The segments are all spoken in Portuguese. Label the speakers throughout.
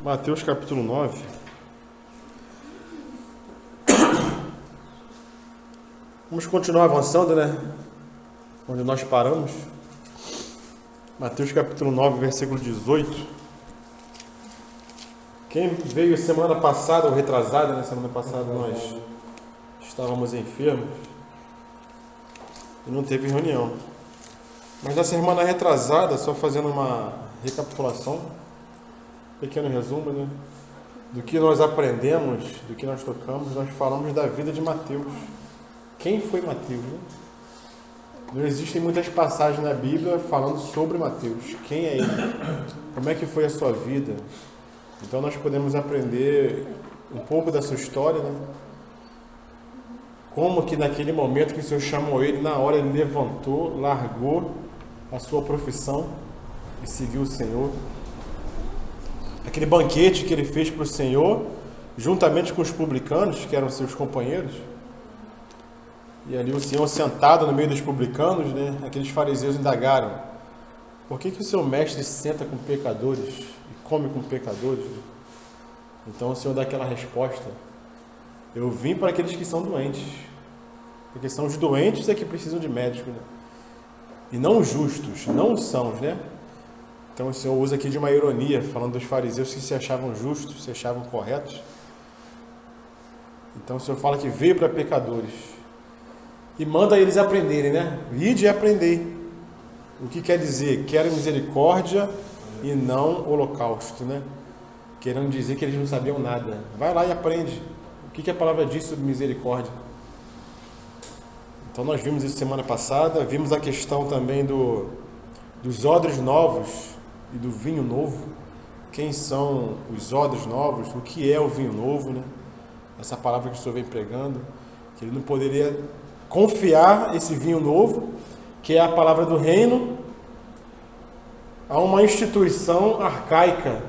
Speaker 1: Mateus capítulo 9. Vamos continuar avançando, né? Onde nós paramos. Mateus capítulo 9, versículo 18. Quem veio semana passada, ou retrasada, né? Semana passada nós estávamos enfermos e não teve reunião. Mas na semana retrasada, só fazendo uma recapitulação, pequeno resumo, né? Do que nós aprendemos, do que nós tocamos, nós falamos da vida de Mateus. Quem foi Mateus, né? Não existem muitas passagens na Bíblia falando sobre Mateus. Quem é ele? Como é que foi a sua vida? Então nós podemos aprender um pouco da sua história, né? Como que naquele momento que o Senhor chamou ele, na hora ele levantou, largou a sua profissão e seguiu o Senhor. Aquele banquete que ele fez para o Senhor, juntamente com os publicanos, que eram seus companheiros. E ali o Senhor sentado no meio dos publicanos, né? Aqueles fariseus indagaram: por que o seu mestre senta com pecadores e come com pecadores? Então o Senhor dá aquela resposta: eu vim para aqueles que são doentes, porque são os doentes que precisam de médico, né? E não os justos, não os sãos, né? Então o Senhor usa aqui de uma ironia, falando dos fariseus que se achavam justos, se achavam corretos. Então o Senhor fala que veio para pecadores e manda eles aprenderem, né? Ide e aprender. O que quer dizer? Quero misericórdia e não holocausto, né? Querendo dizer que eles não sabiam nada. Vai lá e aprende. O que a palavra diz sobre misericórdia? Então nós vimos isso semana passada, vimos a questão também dos odres novos e do vinho novo. Quem são os odres novos? O que é o vinho novo, né? Essa palavra que o Senhor vem pregando, que ele não poderia confiar esse vinho novo, que é a palavra do reino, a uma instituição arcaica,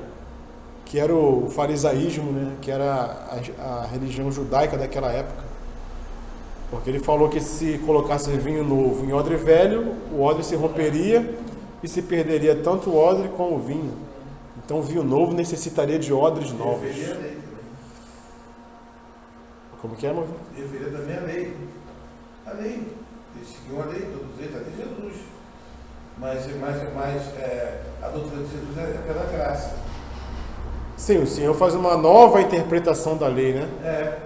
Speaker 1: que era o farisaísmo, né? Que era a religião judaica daquela época. Porque ele falou que se colocasse vinho novo em odre velho, o odre se romperia e se perderia tanto o odre como o vinho. Então o vinho novo necessitaria de odres novos.
Speaker 2: Deveria a lei.
Speaker 1: Como que é, irmão?
Speaker 2: Deveria também a lei. A lei. Eles seguiam a lei, todos eles, até Jesus. Mas a doutrina de Jesus é pela graça.
Speaker 1: Sim, o Senhor faz uma nova interpretação da lei, né?
Speaker 2: É.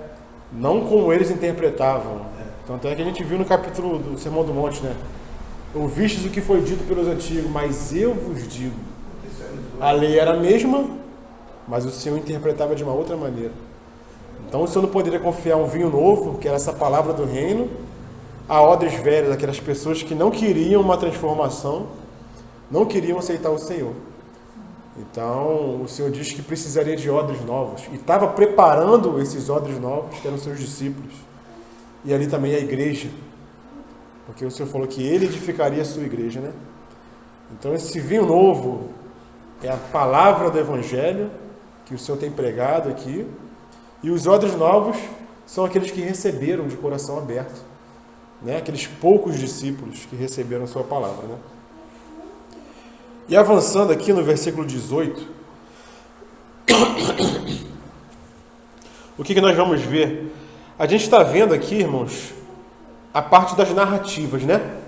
Speaker 1: Não como eles interpretavam. Tanto é que a gente viu no capítulo do Sermão do Monte, né? Ouvistes o que foi dito pelos antigos, mas eu vos digo. A lei era a mesma, mas o Senhor interpretava de uma outra maneira. Então o Senhor não poderia confiar um vinho novo, que era essa palavra do reino, a odres velhas, aquelas pessoas que não queriam uma transformação, não queriam aceitar o Senhor. Então o Senhor diz que precisaria de odres novos, e estava preparando esses odres novos, que eram seus discípulos, e ali também a igreja, porque o Senhor falou que ele edificaria a sua igreja, né? Então esse vinho novo é a palavra do Evangelho que o Senhor tem pregado aqui, e os odres novos são aqueles que receberam de coração aberto, né? Aqueles poucos discípulos que receberam a sua palavra, né? E avançando aqui no versículo 18, o que nós vamos ver? A gente está vendo aqui, irmãos, a parte das narrativas, né?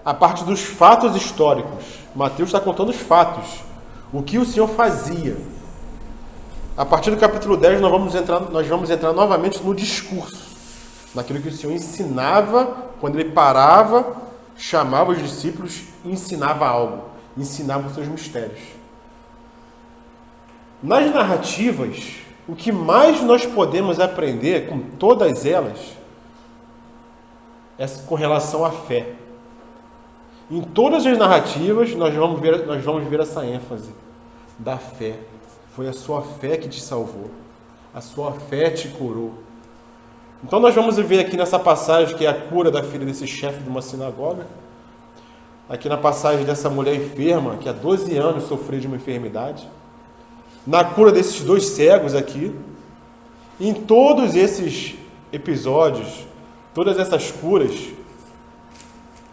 Speaker 1: A parte dos fatos históricos. Mateus está contando os fatos, o que o Senhor fazia. A partir do capítulo 10 nós vamos entrar novamente no discurso, naquilo que o Senhor ensinava, quando ele parava, chamava os discípulos e ensinava algo, ensinava os seus mistérios. Nas narrativas, o que mais nós podemos aprender com todas elas é com relação à fé. Em todas as narrativas nós vamos ver essa ênfase da fé. Foi a sua fé que te salvou. A sua fé te curou. Então nós vamos ver aqui nessa passagem, que é a cura da filha desse chefe de uma sinagoga. Aqui na passagem dessa mulher enferma, que há 12 anos sofreu de uma enfermidade. Na cura desses dois cegos aqui. Em todos esses episódios, todas essas curas,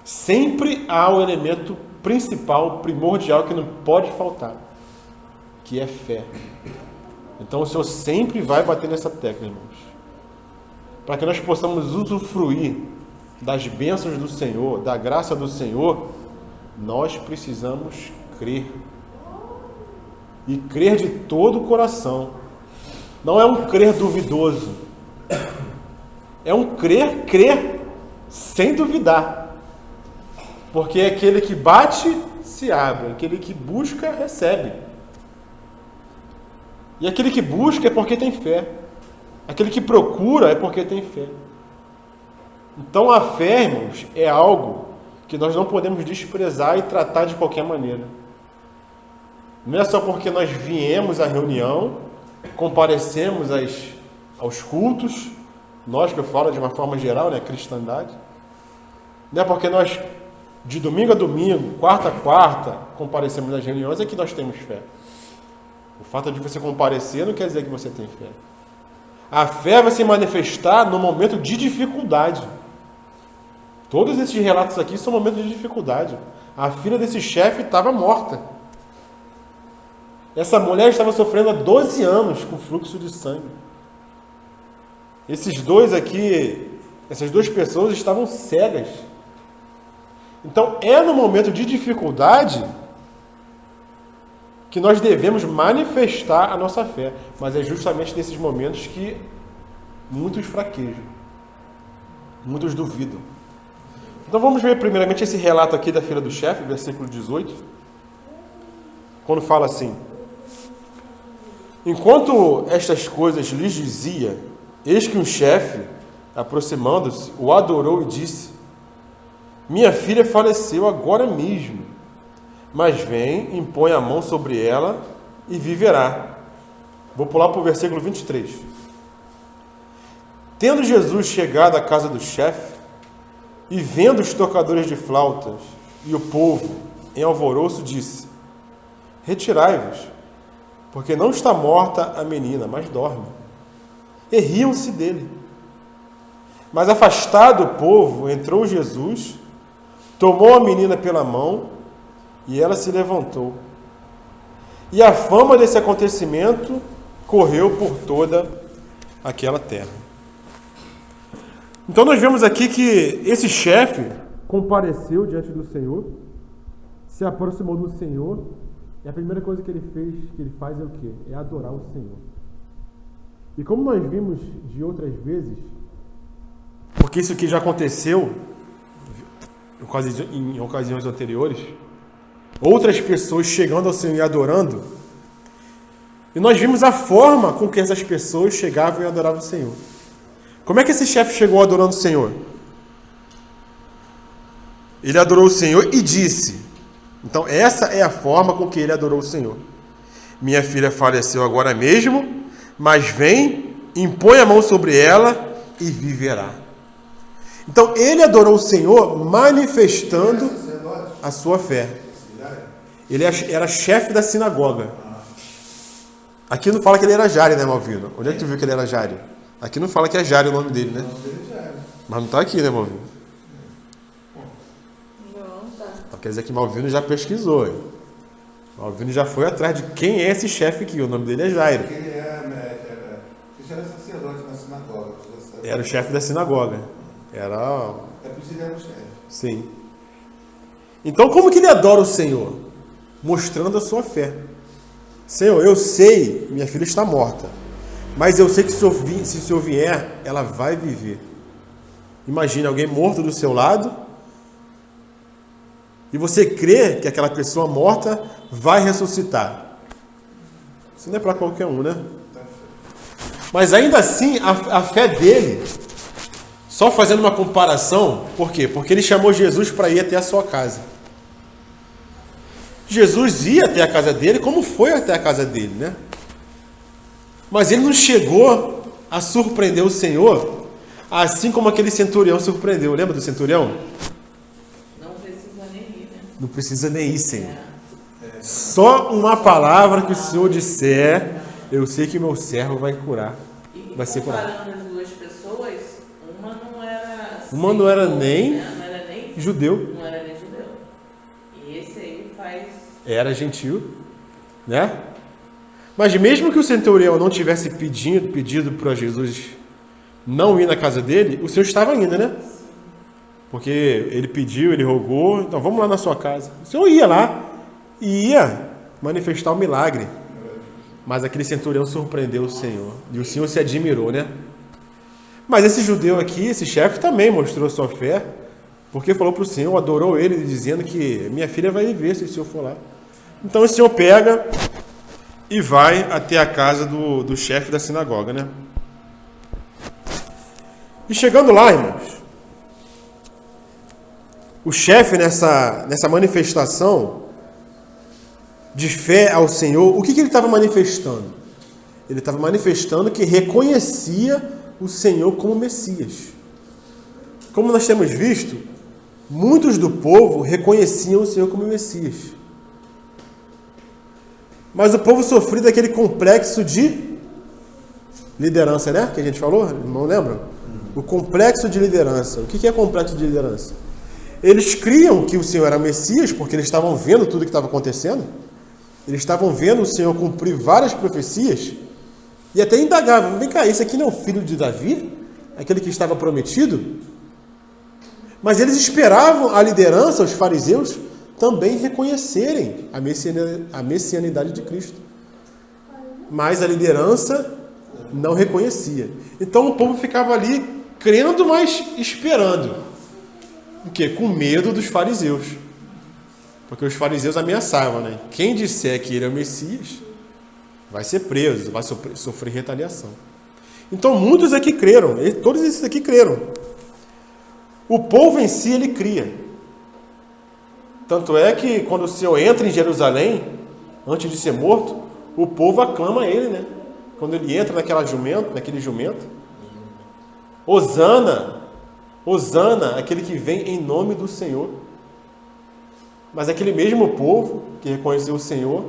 Speaker 1: sempre há o elemento principal, primordial, que não pode faltar, que é fé. Então o Senhor sempre vai bater nessa tecla, irmãos. Para que nós possamos usufruir das bênçãos do Senhor, da graça do Senhor, nós precisamos crer. E crer de todo o coração. Não é um crer duvidoso. É um crer sem duvidar. Porque é aquele que bate, se abre. Aquele que busca, recebe. E aquele que busca é porque tem fé. Aquele que procura é porque tem fé. Então a fé, irmãos, é algo que nós não podemos desprezar e tratar de qualquer maneira. Não é só porque nós viemos à reunião, comparecemos aos cultos, nós que eu falo de uma forma geral, né, cristandade. Não é porque nós, de domingo a domingo, quarta a quarta, comparecemos às reuniões, é que nós temos fé. O fato de você comparecer não quer dizer que você tem fé. A fé vai se manifestar no momento de dificuldade. Todos esses relatos aqui são momentos de dificuldade. A filha desse chefe estava morta. Essa mulher estava sofrendo há 12 anos com fluxo de sangue. Esses dois aqui, essas duas pessoas estavam cegas. Então, é no momento de dificuldade que nós devemos manifestar a nossa fé. Mas é justamente nesses momentos que muitos fraquejam. Muitos duvidam. Então vamos ver primeiramente esse relato aqui da filha do chefe, versículo 18. Quando fala assim: enquanto estas coisas lhes dizia, eis que um chefe, aproximando-se, o adorou e disse: minha filha faleceu agora mesmo, mas vem, impõe a mão sobre ela e viverá. Vou pular para o versículo 23. Tendo Jesus chegado à casa do chefe, e vendo os tocadores de flautas e o povo em alvoroço, disse: retirai-vos, porque não está morta a menina, mas dorme. E riam-se dele. Mas afastado o povo, entrou Jesus, tomou a menina pela mão, e ela se levantou. E a fama desse acontecimento correu por toda aquela terra. Então nós vemos aqui que esse chefe compareceu diante do Senhor, se aproximou do Senhor, e a primeira coisa que ele faz é o quê? É adorar o Senhor. E como nós vimos de outras vezes, porque isso aqui já aconteceu em ocasiões anteriores, outras pessoas chegando ao Senhor e adorando, e nós vimos a forma com que essas pessoas chegavam e adoravam o Senhor. Como é que esse chefe chegou adorando o Senhor? Ele adorou o Senhor e disse. Então essa é a forma com que ele adorou o Senhor. Minha filha faleceu agora mesmo, mas vem, impõe a mão sobre ela e viverá. Então ele adorou o Senhor manifestando a sua fé. Ele era chefe da sinagoga. Aqui não fala que ele era Jário, né, Malvino? Onde é que tu viu que ele era Jário? Aqui não fala que é Jário o nome dele, né? Mas não está aqui, né, Malvino?
Speaker 3: Não, tá.
Speaker 1: Quer dizer que Malvino já pesquisou. Hein? Malvino já foi atrás de quem é esse chefe aqui. O nome dele é Jairo.
Speaker 2: Ele era sacerdote na sinagoga.
Speaker 1: Era o chefe da sinagoga. Era...
Speaker 2: É por isso que ele era o chefe.
Speaker 1: Sim. Então, como que ele adora o Senhor? Mostrando a sua fé. Senhor, eu sei, minha filha está morta. Mas eu sei que se o Senhor vier, ela vai viver. Imagine alguém morto do seu lado e você crê que aquela pessoa morta vai ressuscitar. Isso não é para qualquer um, né? Mas ainda assim, a fé dele, só fazendo uma comparação, por quê? Porque ele chamou Jesus para ir até a sua casa. Jesus ia até a casa dele, como foi até a casa dele, né? Mas ele não chegou a surpreender o Senhor, assim como aquele centurião surpreendeu. Lembra do centurião?
Speaker 3: Não precisa nem ir, né?
Speaker 1: Não precisa nem ir, Senhor. Só uma palavra que o Senhor disser, eu sei que meu servo vai curar. Vai ser curado.
Speaker 3: Comparando as duas pessoas,
Speaker 1: uma não era nem
Speaker 3: não era nem
Speaker 1: judeu.
Speaker 3: Não era nem judeu. E esse aí faz...
Speaker 1: Era gentil, né? Mas mesmo que o centurião não tivesse pedido para Jesus não ir na casa dele, o Senhor estava indo, né? Porque ele pediu, ele rogou, então vamos lá na sua casa. O Senhor ia lá e ia manifestar o milagre. Mas aquele centurião surpreendeu o Senhor. E o Senhor se admirou, né? Mas esse judeu aqui, esse chefe também mostrou sua fé, porque falou para o Senhor, adorou ele, dizendo que minha filha vai viver se o Senhor for lá. Então o Senhor pega e vai até a casa do chefe da sinagoga, né? E chegando lá, irmãos, o chefe nessa manifestação de fé ao Senhor, o que ele estava manifestando? Ele estava manifestando que reconhecia o Senhor como Messias. Como nós temos visto, muitos do povo reconheciam o Senhor como Messias. Mas o povo sofria daquele complexo de liderança, né? Que a gente falou, não lembra? O complexo de liderança. O que é complexo de liderança? Eles criam que o Senhor era Messias, porque eles estavam vendo tudo o que estava acontecendo. Eles estavam vendo o Senhor cumprir várias profecias e até indagavam, vem cá, esse aqui não é o filho de Davi? Aquele que estava prometido? Mas eles esperavam a liderança, os fariseus, também reconhecerem a messianidade de Cristo. Mas a liderança não reconhecia. Então o povo ficava ali crendo, mas esperando. O quê? Com medo dos fariseus. Porque os fariseus ameaçavam, né? Quem disser que ele é o Messias vai ser preso, vai sofrer retaliação. Então muitos aqui creram, todos esses aqui creram. O povo em si, ele cria. Tanto é que quando o Senhor entra em Jerusalém, antes de ser morto, o povo aclama ele, né? Quando ele entra naquele jumento, Hosana, Hosana, aquele que vem em nome do Senhor. Mas aquele mesmo povo que reconheceu o Senhor,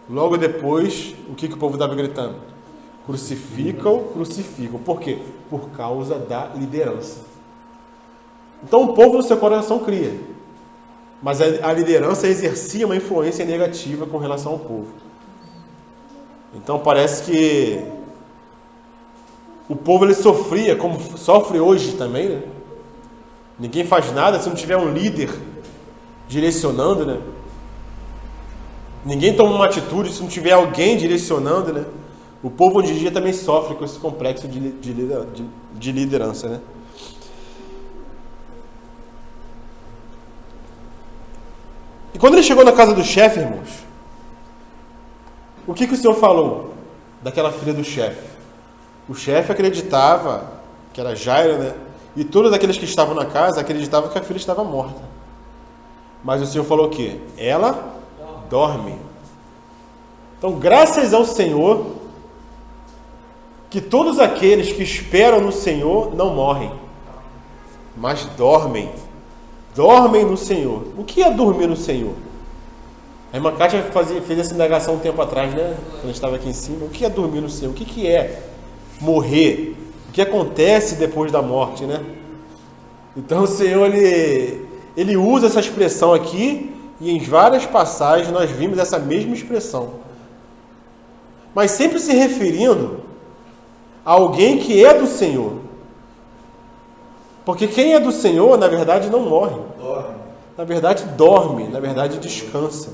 Speaker 1: logo depois, o que o povo estava gritando? Crucificam, crucificam. Por quê? Por causa da liderança. Então o povo no seu coração cria, mas a liderança exercia uma influência negativa com relação ao povo. Então parece que o povo ele sofria, como sofre hoje também, né? Ninguém faz nada se não tiver um líder direcionando, né? Ninguém toma uma atitude se não tiver alguém direcionando, né? O povo hoje em dia também sofre com esse complexo de liderança, né? E quando ele chegou na casa do chefe, irmãos, o que o Senhor falou daquela filha do chefe? O chefe acreditava que era Jairo, né? E todos aqueles que estavam na casa acreditavam que a filha estava morta. Mas o Senhor falou o quê? Ela dorme. Então, graças ao Senhor, que todos aqueles que esperam no Senhor não morrem, mas dormem. Dormem no Senhor. O que é dormir no Senhor? A irmã Kátia fez essa indagação um tempo atrás, né? Quando a gente estava aqui em cima. O que é dormir no Senhor? O que é morrer? O que acontece depois da morte, né? Então o Senhor, ele usa essa expressão aqui, e em várias passagens nós vimos essa mesma expressão. Mas sempre se referindo a alguém que é do Senhor. Porque quem é do Senhor, na verdade, não morre. Na verdade, dorme. Na verdade, descansa.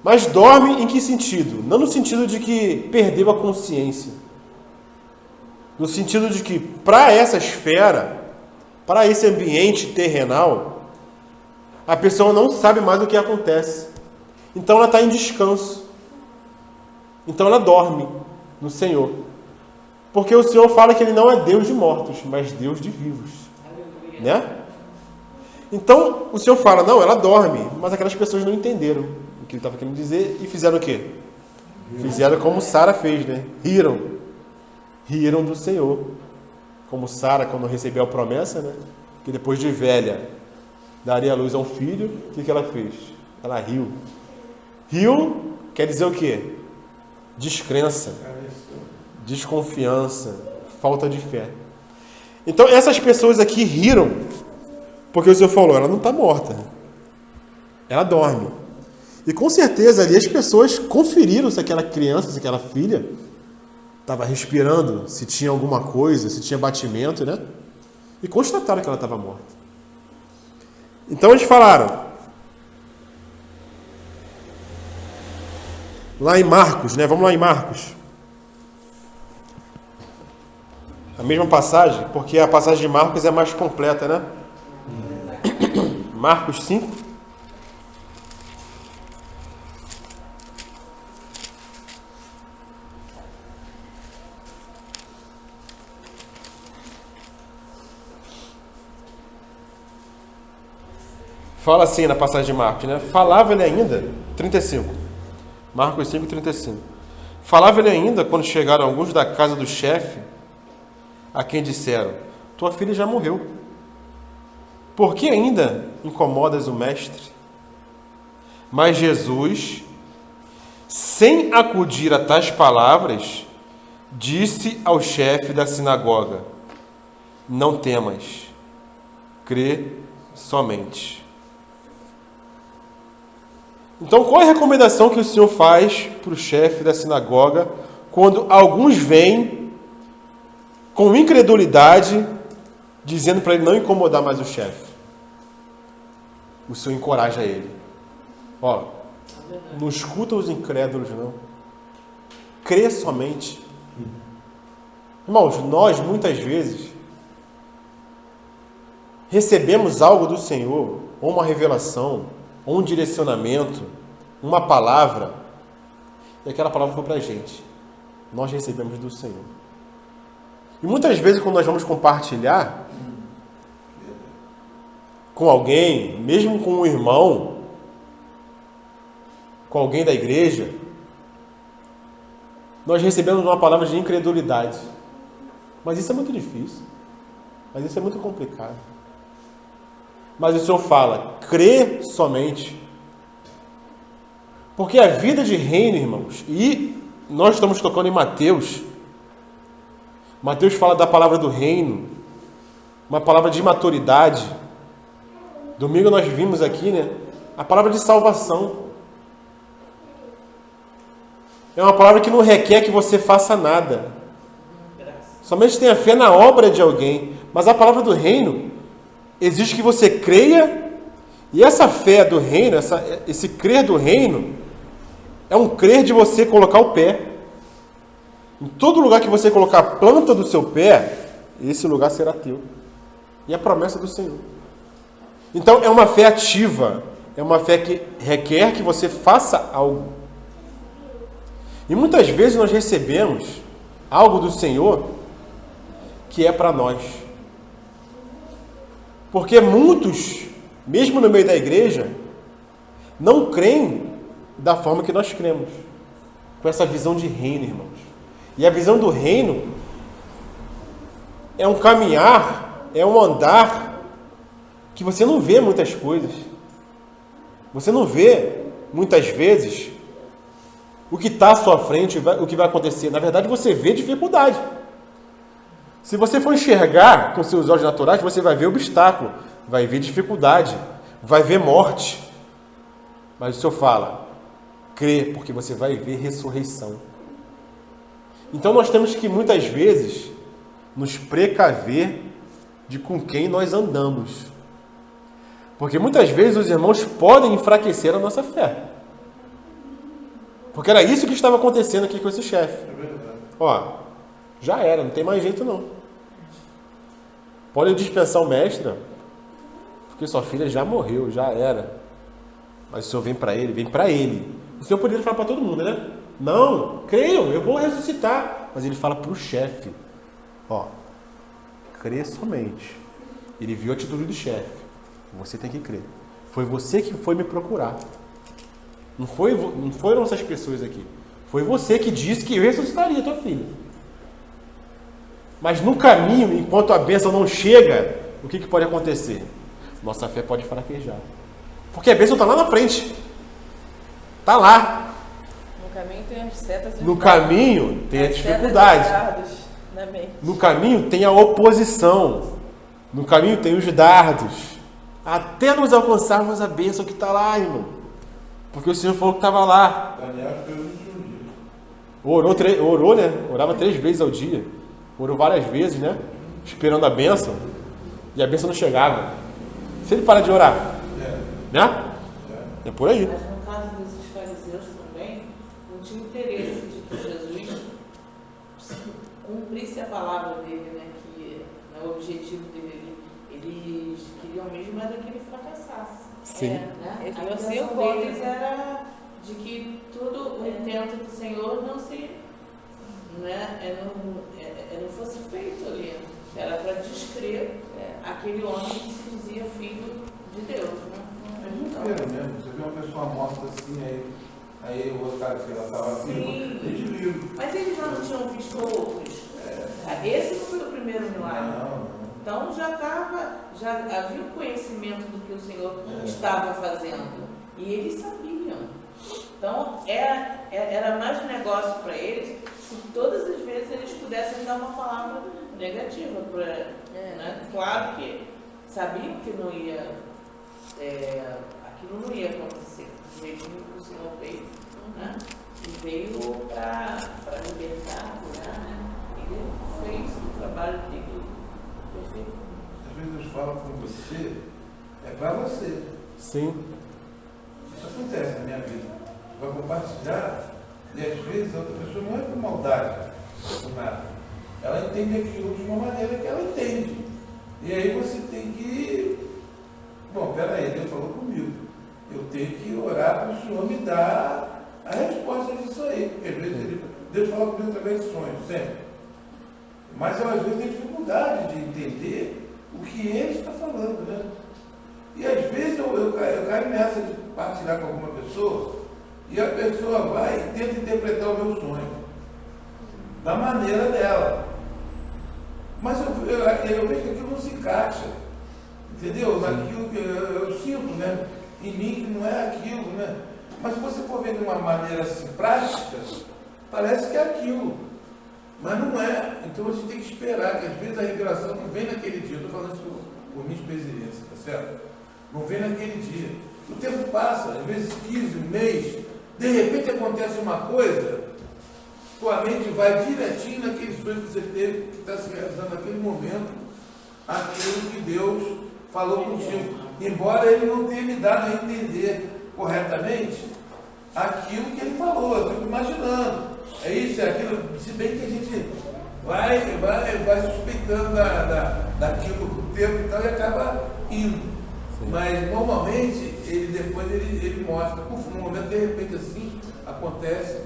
Speaker 1: Mas dorme em que sentido? Não no sentido de que perdeu a consciência. No sentido de que, para essa esfera, para esse ambiente terrenal, a pessoa não sabe mais o que acontece. Então ela está em descanso. Então ela dorme no Senhor. Porque o Senhor fala que Ele não é Deus de mortos, mas Deus de vivos. Né? Então, o Senhor fala, não, ela dorme. Mas aquelas pessoas não entenderam o que Ele estava querendo dizer e fizeram o quê? Fizeram como Sara fez, né? Riram. Riram do Senhor. Como Sara, quando recebeu a promessa, né? Que depois de velha daria a luz a um filho. O que ela fez? Ela riu. Riu quer dizer o quê? Descrença. Desconfiança, falta de fé. Então essas pessoas aqui riram, porque o Senhor falou, ela não está morta, ela dorme. E com certeza ali as pessoas conferiram se aquela criança, se aquela filha estava respirando, se tinha alguma coisa, se tinha batimento, né? E constataram que ela estava morta. Então eles falaram, lá em Marcos, né? Vamos lá em Marcos. A mesma passagem, porque a passagem de Marcos é mais completa, né? Marcos 5. Fala assim na passagem de Marcos, né? Falava ele ainda, 35. Marcos 5, 35. Falava ele ainda quando chegaram alguns da casa do chefe, a quem disseram, tua filha já morreu. Por que ainda incomodas o mestre? Mas Jesus, sem acudir a tais palavras, disse ao chefe da sinagoga, não temas, crê somente. Então, qual é a recomendação que o Senhor faz para o chefe da sinagoga quando alguns vêm com incredulidade, dizendo para ele não incomodar mais o chefe? O Senhor encoraja ele. Ó, não escuta os incrédulos, não. Crê somente. Irmãos, nós muitas vezes recebemos algo do Senhor, ou uma revelação, ou um direcionamento, uma palavra, e aquela palavra foi para a gente. Nós recebemos do Senhor. E muitas vezes quando nós vamos compartilhar com alguém, mesmo com um irmão, com alguém da igreja, nós recebemos uma palavra de incredulidade. Mas isso é muito difícil. Mas isso é muito complicado. Mas o Senhor fala, crê somente. Porque a vida de reino, irmãos, e nós estamos tocando em Mateus. Mateus fala da palavra do reino, uma palavra de maturidade. Domingo nós vimos aqui, né? A palavra de salvação. É uma palavra que não requer que você faça nada. Somente tenha fé na obra de alguém. Mas a palavra do reino exige que você creia, e essa fé do reino, esse crer do reino, é um crer de você colocar o pé. Em todo lugar que você colocar a planta do seu pé, esse lugar será teu. E é a promessa do Senhor. Então é uma fé ativa, é uma fé que requer que você faça algo. E muitas vezes nós recebemos algo do Senhor que é para nós. Porque muitos, mesmo no meio da igreja, não creem da forma que nós cremos. Com essa visão de reino, irmãos. E a visão do reino é um caminhar, é um andar que você não vê muitas coisas. Você não vê, muitas vezes, o que está à sua frente, o que vai acontecer. Na verdade, você vê dificuldade. Se você for enxergar com seus olhos naturais, você vai ver obstáculo, vai ver dificuldade, vai ver morte. Mas o Senhor fala, crê, porque você vai ver ressurreição. Então nós temos que muitas vezes nos precaver de com quem nós andamos. Porque muitas vezes os irmãos podem enfraquecer a nossa fé. Porque era isso que estava acontecendo aqui com esse chefe. Ó, já era, não tem mais jeito não. Pode dispensar o mestre, porque sua filha já morreu, já era. Mas o Senhor vem para ele, vem para ele. O Senhor poderia falar para todo mundo, né? Não, creiam, eu vou ressuscitar. Mas ele fala para o chefe, ó, crê somente. Ele viu a atitude do chefe. Você tem que crer. Foi você que foi me procurar. Não foram essas pessoas aqui. Foi você que disse que eu ressuscitaria a tua filha. Mas no caminho, enquanto a bênção não chega, o que pode acontecer? Nossa fé pode fraquejar. Porque a bênção está lá na frente. Está lá.
Speaker 3: No caminho tem as setas.
Speaker 1: No caminho tem a dificuldade. No caminho tem a oposição. No caminho tem os dardos. Até nós alcançarmos a bênção que está lá, irmão. Porque o Senhor falou que estava lá.
Speaker 2: Daniel esperou 21 dias.
Speaker 1: Orou, né? Orava 3 vezes ao dia. Orou várias vezes, né? Esperando a bênção. E a bênção não chegava. Se ele parar de orar, né? É por aí.
Speaker 4: Mas no caso desses fariseus também, não tinha interesse de que Jesus cumprisse a palavra dele, né? Que o objetivo dele, eles queriam mesmo era que ele fracassasse.
Speaker 1: Sim.
Speaker 4: Né?
Speaker 3: Eles
Speaker 4: A
Speaker 3: queriam ser
Speaker 4: intenção
Speaker 3: contra.
Speaker 4: deles era de que tudo o intento do Senhor não se, né? Não fosse feito ali. Era para descrer aquele homem que se dizia filho de Deus, né?
Speaker 2: É muito feio mesmo. Você vê uma pessoa morta assim, aí o outro cara que ela estava viva,
Speaker 4: Sim.
Speaker 2: eles viram.
Speaker 4: Mas eles já não tinham visto outros. Esse não foi o primeiro milagre.
Speaker 2: Não.
Speaker 4: Então já havia o conhecimento do que o Senhor estava fazendo. E eles sabiam. Então era mais negócio para eles se todas as vezes eles pudessem dar uma palavra negativa. Né? Claro que sabiam que não ia, aquilo não ia acontecer. Do jeito que o Senhor fez. Né? E veio para libertar, né? Ele fez o trabalho dele perfeito.
Speaker 2: Às vezes Deus fala com você, é para você.
Speaker 1: Sim.
Speaker 2: Isso acontece na minha vida. Vai compartilhar e às vezes a outra pessoa não é por maldade, por nada. Ela entende aquilo de uma maneira que ela entende. E aí você tem que. Bom, peraí, Deus falou comigo. Eu tenho que orar para o Senhor me dar a resposta disso aí. Porque às vezes Deus fala comigo através de sonhos, sempre. Mas eu às vezes tenho dificuldade de entender o que ele está falando, né? E às vezes eu caio nessa de partilhar com alguma pessoa e a pessoa vai e tenta interpretar o meu sonho da maneira dela. Mas eu vejo que aquilo não se encaixa, entendeu? Naquilo que eu sinto, né? Em mim que não é aquilo, né? Mas se você for ver de uma maneira assim, prática, parece que é aquilo. Mas não é. Então a gente tem que esperar, que às vezes a revelação não vem naquele dia. Eu estou falando isso por minha experiência, tá certo? Não vem naquele dia. O tempo passa, às vezes 15, um mês, de repente acontece uma coisa, tua mente vai direitinho naquele sonho que você teve, que está se realizando naquele momento, aquilo que Deus falou contigo. Embora ele não tenha me dado a entender corretamente aquilo que ele falou, eu fico imaginando. É isso, é aquilo, se bem que a gente vai suspeitando daquilo com o tempo e tal e acaba indo. Sim. Mas normalmente depois ele mostra, no momento de repente assim, acontece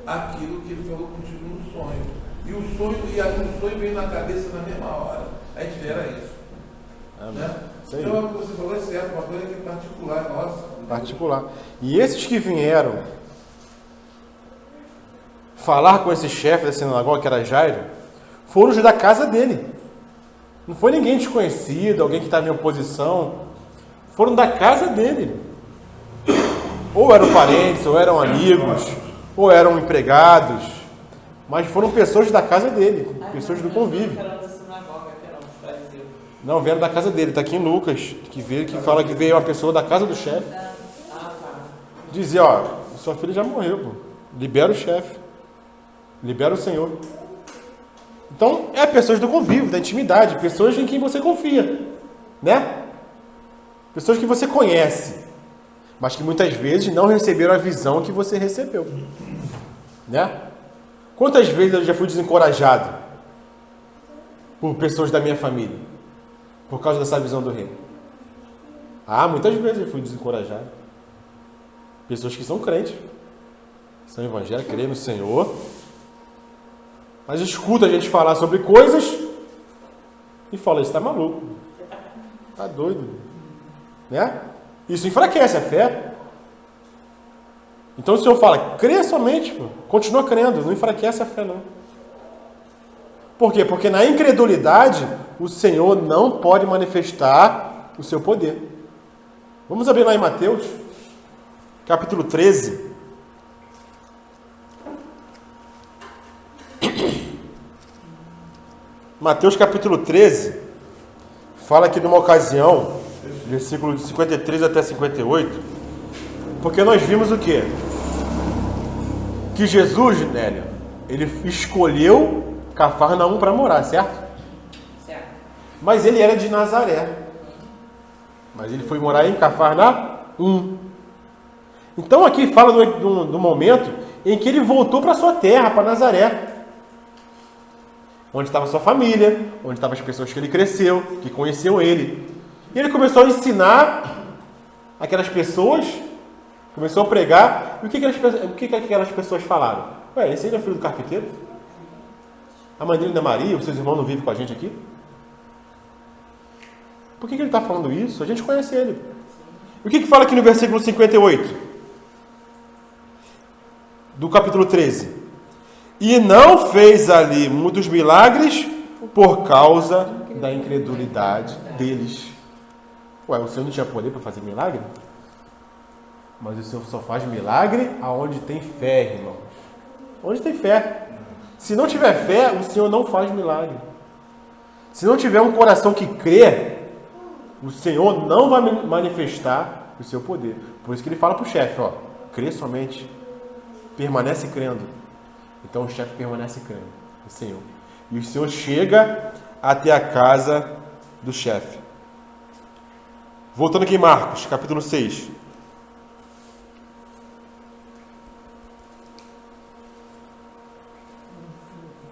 Speaker 2: aquilo que ele falou contigo no sonho. E o sonho veio na cabeça na mesma hora. A gente era isso. Né? Então o que você falou é certo, uma coisa que é particular, nossa.
Speaker 1: Particular. E esses que vieram falar com esse chefe da sinagoga, que era Jairo, foram os da casa dele. Não foi ninguém desconhecido, alguém que estava em oposição. Foram da casa dele. Ou eram parentes, ou eram amigos, ou eram empregados. Mas foram pessoas da casa dele, pessoas do convívio. Não, vieram da casa dele. Está aqui em Lucas, que fala que veio uma pessoa da casa do chefe. Dizia, ó, sua filha já morreu, pô. Libera o chefe. Libera o Senhor. Então, é pessoas do convívio, da intimidade, pessoas em quem você confia, né? Pessoas que você conhece, mas que muitas vezes não receberam a visão que você recebeu, né? Quantas vezes eu já fui desencorajado por pessoas da minha família, por causa dessa visão do reino? Muitas vezes eu fui desencorajado. Pessoas que são crentes, são evangélicos, creem no Senhor, mas escuta a gente falar sobre coisas e fala, isso está maluco, está doido, né? Isso enfraquece a fé. Então o Senhor fala, crê somente, pô. Continua crendo, não enfraquece a fé não. Por quê? Porque na incredulidade o Senhor não pode manifestar o seu poder. Vamos abrir lá em Mateus, capítulo 13. Mateus capítulo 13 fala que numa ocasião, versículo de 53 até 58, Porque nós vimos o quê? Que Jesus, Nélio, ele escolheu Cafarnaum para morar, certo?
Speaker 4: Certo.
Speaker 1: Mas ele era de Nazaré. Mas ele foi morar em Cafarnaum. Então aqui fala do momento em que ele voltou para sua terra, para Nazaré. Onde estava sua família, onde estavam as pessoas que ele cresceu, que conheciam ele. E ele começou a ensinar aquelas pessoas, começou a pregar. E o que aquelas pessoas falaram? Ué, esse aí não é filho do carpinteiro? A mãe dele não é Maria? Os seus irmãos não vivem com a gente aqui? Por que ele está falando isso? A gente conhece ele. O que fala aqui no versículo 58? Do capítulo 13. E não fez ali muitos milagres por causa da incredulidade deles. Ué, o Senhor não tinha poder para fazer milagre? Mas o Senhor só faz milagre aonde tem fé, irmãos. Onde tem fé. Se não tiver fé, o Senhor não faz milagre. Se não tiver um coração que crê, o Senhor não vai manifestar o seu poder. Por isso que ele fala para o chefe, ó, crê somente, permanece crendo. Então o chefe permanece crendo no Senhor. E o Senhor chega até a casa do chefe. Voltando aqui em Marcos, capítulo 6.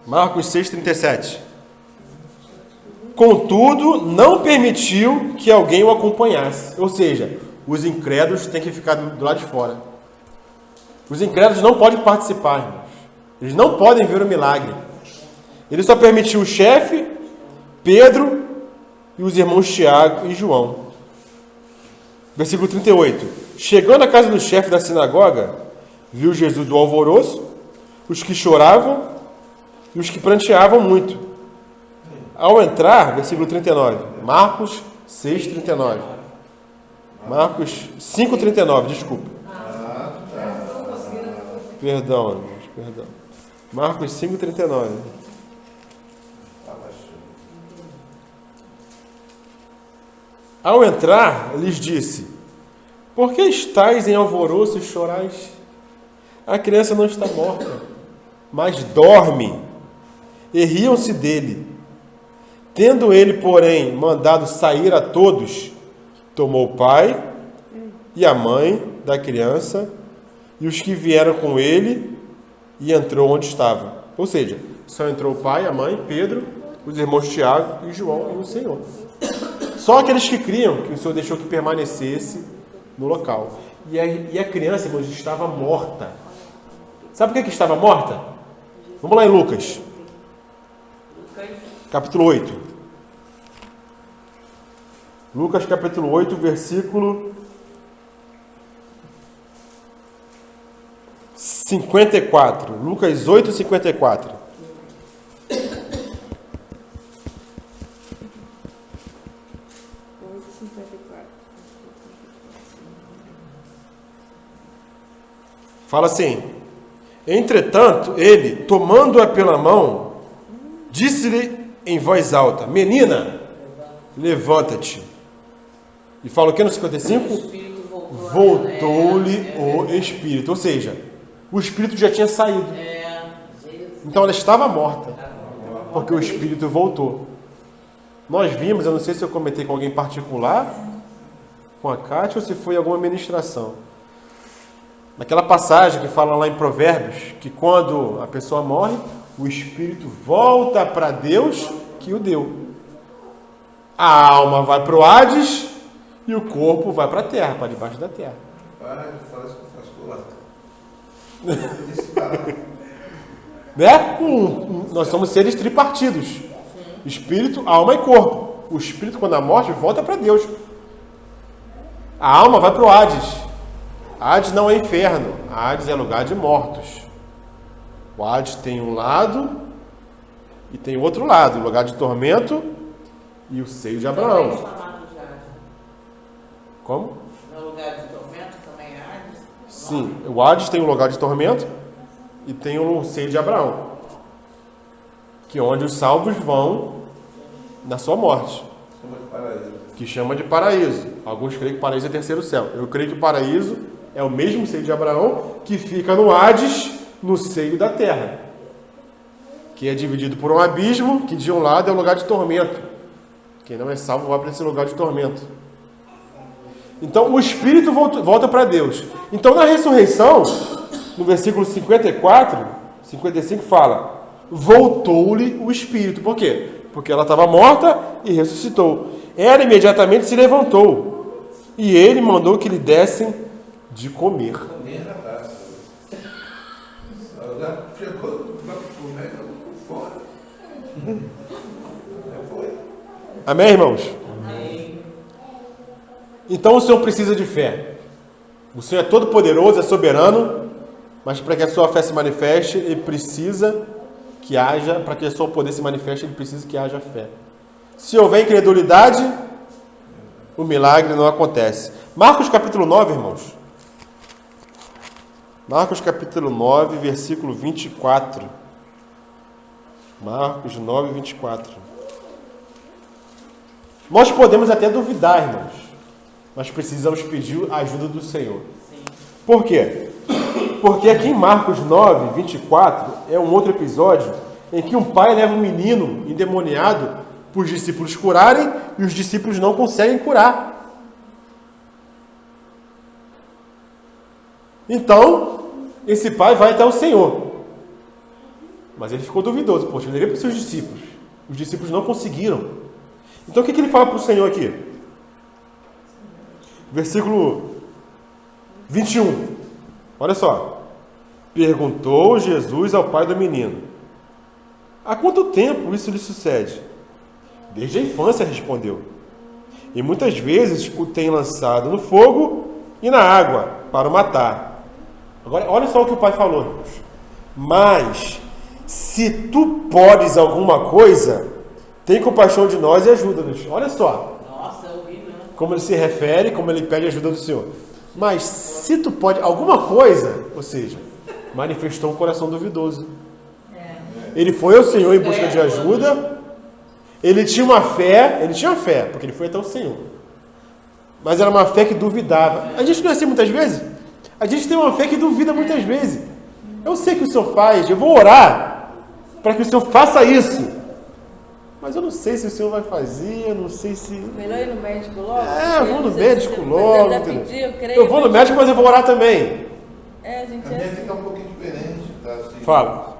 Speaker 1: Marcos 6,37. Contudo, não permitiu que alguém o acompanhasse. Ou seja, os incrédulos têm que ficar do lado de fora. Os incrédulos não podem participar, irmãos. Eles não podem ver o milagre. Ele só permitiu o chefe, Pedro e os irmãos Tiago e João. Versículo 38. Chegando à casa do chefe da sinagoga, viu Jesus do alvoroço, os que choravam e os que pranteavam muito. Ao entrar, versículo 39, Marcos 6,39. Marcos 5,39, desculpa. Perdão, irmãos, perdão. Marcos 5,39. Ao entrar, lhes disse: por que estáis em alvoroço e chorais? A criança não está morta, mas dorme. E riam-se dele. Tendo ele, porém, mandado sair a todos, tomou o pai e a mãe da criança e os que vieram com ele e entrou onde estava. Ou seja, só entrou o pai, a mãe, Pedro, os irmãos Tiago e João e o Senhor. Só aqueles que criam que o Senhor deixou que permanecesse no local. E a criança, irmãos, estava morta. Sabe por que estava morta? Vamos lá em Lucas. Capítulo 8. Lucas capítulo 8, versículo 54. Lucas 8, 54. Fala assim: entretanto, ele, tomando-a pela mão, disse-lhe em voz alta: menina, levanta-te. E fala o que no 55? Voltou-lhe o espírito. Ou seja, o espírito já tinha saído. Então ela estava morta, porque o espírito voltou. Nós vimos, eu não sei se eu comentei com alguém particular, com a Kátia, ou se foi alguma ministração. Naquela passagem que fala lá em Provérbios, que quando a pessoa morre, o espírito volta para Deus que o deu. A alma vai para o Hades e o corpo vai para a terra, para debaixo da terra.
Speaker 2: Para de falar isso com o pastor lá.
Speaker 1: Né? Nós somos seres tripartidos. Espírito, alma e corpo. O espírito, quando a morte, volta para Deus. A alma vai para o Hades. Hades não é inferno. Hades é lugar de mortos. O Hades tem um lado e tem o outro lado. O lugar de tormento e o seio de Abraão. Como?
Speaker 4: No lugar de tormento também é Hades?
Speaker 1: Sim, o Hades tem um lugar de tormento e tem o seio de Abraão, que é onde os salvos vão na sua morte,
Speaker 2: Chama de paraíso.
Speaker 1: que chama de paraíso. Alguns creem que paraíso é terceiro céu. Eu creio que o paraíso É o mesmo seio de Abraão que fica no Hades, no seio da terra, que é dividido por um abismo, que de um lado é o lugar de tormento. Quem não é salvo vai para esse lugar de tormento. Então o Espírito volta para Deus. Então na ressurreição, no versículo 54, 55 fala: voltou-lhe o Espírito. Por quê? Porque ela estava morta e ressuscitou. Ela imediatamente se levantou e ele mandou que lhe dessem de comer.
Speaker 2: Comer na taça. Ela chegou para comer, com fome. Foi.
Speaker 1: Amém, irmãos?
Speaker 4: Amém.
Speaker 1: Então o Senhor precisa de fé. O Senhor é todo poderoso, é soberano, mas para que a sua fé se manifeste, ele precisa que haja, para que o seu poder se manifeste, ele precisa que haja fé. Se houver incredulidade, o milagre não acontece. Marcos capítulo 9, irmãos. Marcos capítulo 9, versículo 24. Marcos 9, 24. Nós podemos até duvidar, irmãos, mas precisamos pedir a ajuda do Senhor. Por quê? Porque aqui em Marcos 9, 24, é um outro episódio em que um pai leva um menino endemoniado para os discípulos curarem e os discípulos não conseguem curar. Então, esse pai vai até o Senhor. Mas ele ficou duvidoso. Poxa, ele levei para os seus discípulos. Os discípulos não conseguiram. Então, o que ele fala para o Senhor aqui? Versículo 21. Olha só. Perguntou Jesus ao pai do menino: há quanto tempo isso lhe sucede? Desde a infância, respondeu. E muitas vezes o tem lançado no fogo e na água para o matar. Agora, olha só o que o pai falou, irmãos. Mas, se tu podes alguma coisa, tem compaixão de nós e ajuda-nos. Olha só.
Speaker 4: Nossa, eu vi, né?
Speaker 1: Como ele se refere, como ele pede ajuda do Senhor. Mas, se tu pode alguma coisa, ou seja, manifestou um coração duvidoso. Ele foi ao Senhor em busca de ajuda. Ele tinha fé, porque ele foi até o Senhor. Mas era uma fé que duvidava. A gente não é assim muitas vezes? A gente tem uma fé que duvida muitas vezes. Eu sei que o Senhor faz, eu vou orar para que o Senhor faça isso. Mas eu não sei se o Senhor vai fazer, eu não sei se...
Speaker 3: Melhor ir no médico logo?
Speaker 1: Eu vou no
Speaker 3: Não sei
Speaker 1: médico
Speaker 3: se
Speaker 1: logo.
Speaker 3: você já
Speaker 1: entendeu?
Speaker 3: pediu, creio,
Speaker 1: Eu vou no médico, mas eu vou orar também.
Speaker 3: É, a gente
Speaker 2: A minha
Speaker 3: é
Speaker 2: fica
Speaker 3: assim.
Speaker 2: um pouquinho diferente, tá? Assim,
Speaker 1: Fala.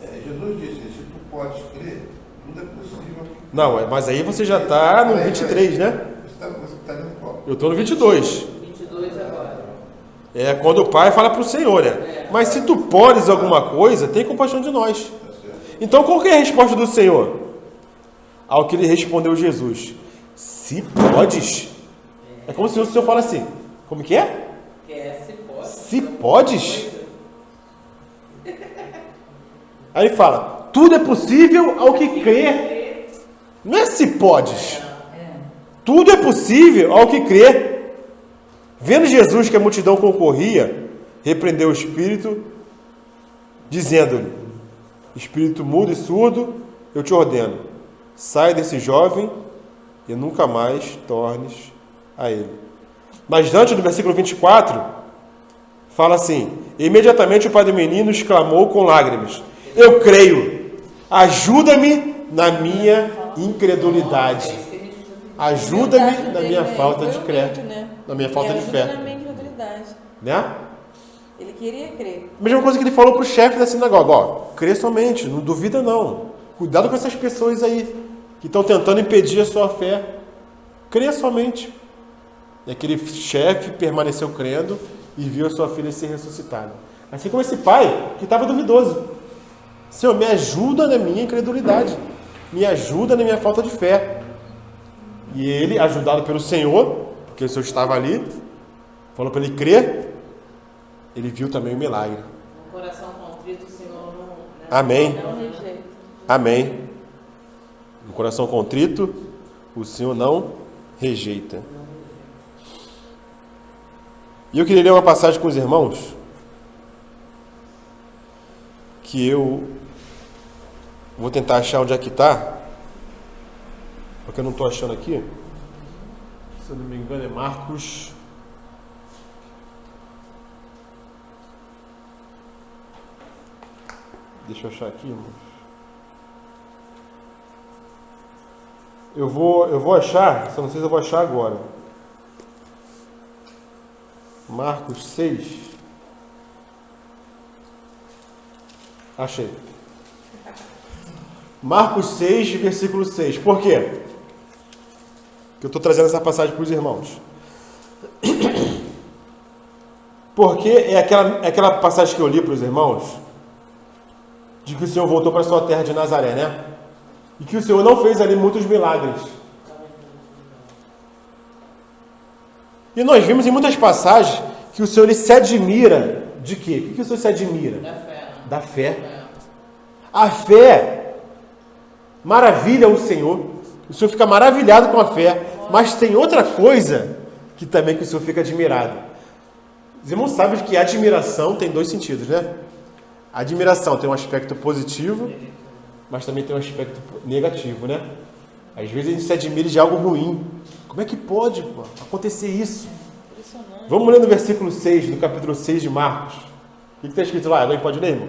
Speaker 2: Jesus disse: se tu podes crer, tudo é possível.
Speaker 1: Não, mas aí você já está no 23, né?
Speaker 2: Você está indo qual?
Speaker 1: Eu estou no 22.
Speaker 4: 22 agora.
Speaker 1: É quando o pai fala para o Senhor, né? Mas se tu podes alguma coisa, tem compaixão de nós. Então qual que é a resposta do Senhor? Ao que lhe respondeu Jesus: se podes. É como se o Senhor fala assim: como que é?
Speaker 4: Se pode.
Speaker 1: Se podes. Aí ele fala: tudo é possível ao que crê. Não é se podes. Tudo é possível ao que crê. Vendo Jesus que a multidão concorria, repreendeu o espírito, dizendo-lhe: espírito mudo e surdo, eu te ordeno, sai desse jovem e nunca mais tornes a ele. Mas antes do versículo 24, fala assim: imediatamente o pai do menino exclamou com lágrimas: eu creio, ajuda-me na minha incredulidade. Ajuda-me na minha falta de crer, na minha falta de fé.
Speaker 3: Na minha incredulidade.
Speaker 1: Né?
Speaker 3: Ele queria crer.
Speaker 1: Mesma coisa que ele falou para o chefe da sinagoga: ó, crê somente, não duvida não. Cuidado com essas pessoas aí que estão tentando impedir a sua fé. Crê somente. E aquele chefe permaneceu crendo e viu a sua filha ser ressuscitada. Assim como esse pai que estava duvidoso: Senhor, me ajuda na minha incredulidade, me ajuda na minha falta de fé. E ele, ajudado pelo Senhor, porque o Senhor estava ali, falou para ele crer. Ele viu também o milagre.
Speaker 4: Um coração contrito, o Senhor não...
Speaker 1: Amém.
Speaker 3: Não rejeita.
Speaker 1: Amém. Um coração contrito, o Senhor não rejeita. E eu queria ler uma passagem com os irmãos, que eu vou tentar achar onde é que está, porque eu não estou achando aqui. Se eu não me engano é Marcos Deixa eu achar aqui, irmãos. Eu vou achar, só não sei se eu vou achar agora. Marcos 6. Achei. Marcos 6, versículo 6. Por quê? Que eu estou trazendo essa passagem para os irmãos. Porque é aquela passagem que eu li para os irmãos, de que o Senhor voltou para a sua terra de Nazaré, né? E que o Senhor não fez ali muitos milagres. E nós vimos em muitas passagens que o Senhor ele se admira de quê? O que o Senhor se admira?
Speaker 4: Da fé.
Speaker 1: Da fé. A fé maravilha o Senhor. O Senhor fica maravilhado com a fé. Mas tem outra coisa que também que o Senhor fica admirado. Os irmãos sabem que a admiração tem dois sentidos, né? A admiração tem um aspecto positivo, mas também tem um aspecto negativo, né? Às vezes a gente se admira de algo ruim. Como é que pode acontecer isso? Vamos ler no versículo 6, do capítulo 6 de Marcos. O que está escrito lá? Alguém pode ler, irmão?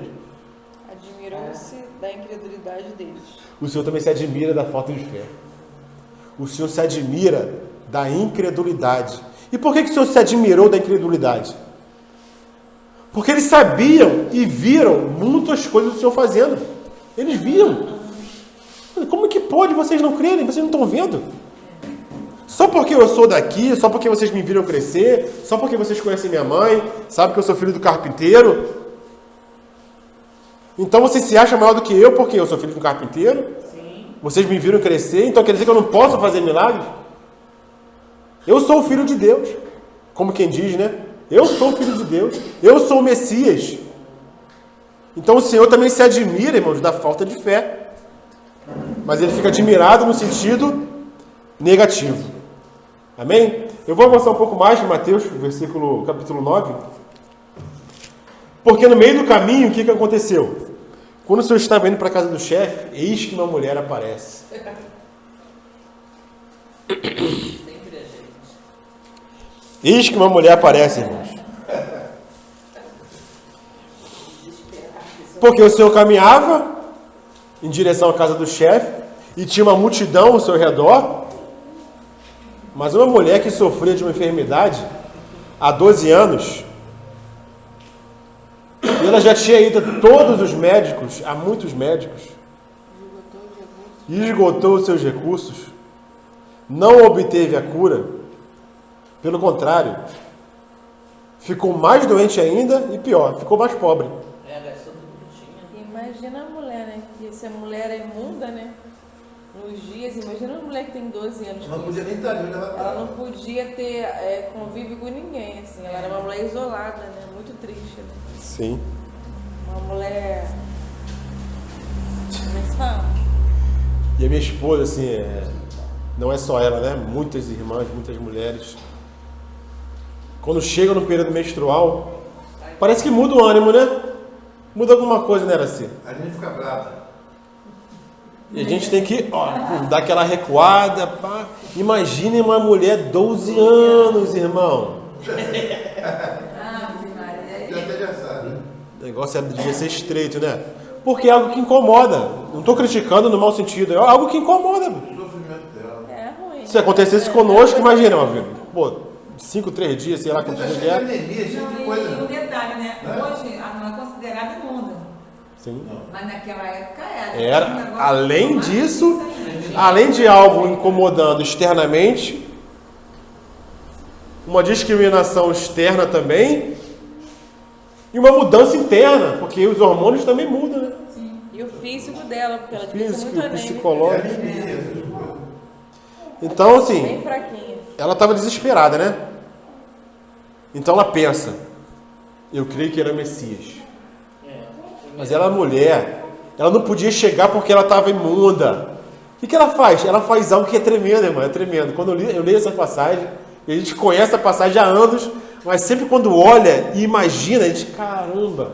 Speaker 3: Admirou-se da incredulidade deles.
Speaker 1: O Senhor também se admira da falta de fé. O Senhor se admira da incredulidade. E por que o Senhor se admirou da incredulidade? Porque eles sabiam e viram muitas coisas do Senhor fazendo. Eles viam. Como que pode vocês não crerem? Vocês não estão vendo? Só porque eu sou daqui, só porque vocês me viram crescer, só porque vocês conhecem minha mãe, sabem que eu sou filho do carpinteiro. Então vocês se acham maior do que eu porque eu sou filho do carpinteiro?
Speaker 4: Sim.
Speaker 1: Vocês me viram crescer, então quer dizer que eu não posso fazer milagres? Eu sou o filho de Deus. Como quem diz, né? Eu sou o filho de Deus. Eu sou o Messias. Então o Senhor também se admira, irmãos, da falta de fé. Mas ele fica admirado no sentido negativo. Amém? Eu vou avançar um pouco mais em Mateus, capítulo 9. Porque no meio do caminho, o que aconteceu? Quando o Senhor estava indo para a casa do chefe, eis que uma mulher aparece. Eis que uma mulher aparece, irmãos. Porque o Senhor caminhava em direção à casa do chefe e tinha uma multidão ao seu redor, mas uma mulher que sofria de uma enfermidade há 12 anos, e ela já tinha ido a todos os médicos, a muitos médicos, e esgotou os seus recursos, não obteve a cura, pelo contrário, ficou mais doente ainda e pior, ficou mais pobre.
Speaker 3: Imagina a mulher, né? Que se a mulher é imunda, né? Nos dias, imagina uma mulher que tem 12 anos.
Speaker 2: Não podia nem estar ali,
Speaker 3: ela não podia ter convívio com ninguém, assim. Ela era uma mulher isolada, né? Muito triste, né?
Speaker 1: Sim.
Speaker 3: Uma mulher... Como é que se fala?
Speaker 1: E a minha esposa, assim, não é só ela, né? Muitas irmãs, muitas mulheres. Quando chega no período menstrual, parece que muda o ânimo, né? Muda alguma coisa, né, Araci?
Speaker 2: A gente fica brava.
Speaker 1: E a gente tem que dar aquela recuada. Pá. Imagine uma mulher 12 anos, irmão.
Speaker 2: Já sabe.
Speaker 1: O negócio devia ser estreito, né? Porque é algo que incomoda. Não estou criticando no mau sentido. É algo que incomoda.
Speaker 2: O sofrimento dela.
Speaker 3: É ruim.
Speaker 1: Se acontecesse conosco, imagina, meu filho. Pô, 5, 3 dias, sei lá quantos dias é.
Speaker 2: Anemia, esse tipo de coisa.
Speaker 5: E um detalhe, né? Hoje ela não é considerada imunda.
Speaker 1: Sim.
Speaker 5: Mas naquela época era.
Speaker 1: Era,
Speaker 5: Um negócio
Speaker 1: além
Speaker 5: mais
Speaker 1: disso,
Speaker 5: isso aí.
Speaker 1: além de algo incomodando externamente, uma discriminação externa também, e uma mudança interna, porque os hormônios também mudam, né?
Speaker 3: E o físico dela, porque ela devia ser
Speaker 1: Físico,
Speaker 3: muito anêmica.
Speaker 1: psicológico.
Speaker 2: Anemia, essas coisas.
Speaker 1: Então, assim,
Speaker 3: Bem fraquinha.
Speaker 1: ela estava desesperada, né? Então ela pensa, eu creio que era Messias. Mas ela é mulher, ela não podia chegar porque ela estava imunda. O que ela faz? Ela faz algo que é tremendo, irmão, é tremendo. Quando eu leio essa passagem, e a gente conhece a passagem há anos, mas sempre quando olha e imagina, a gente, caramba,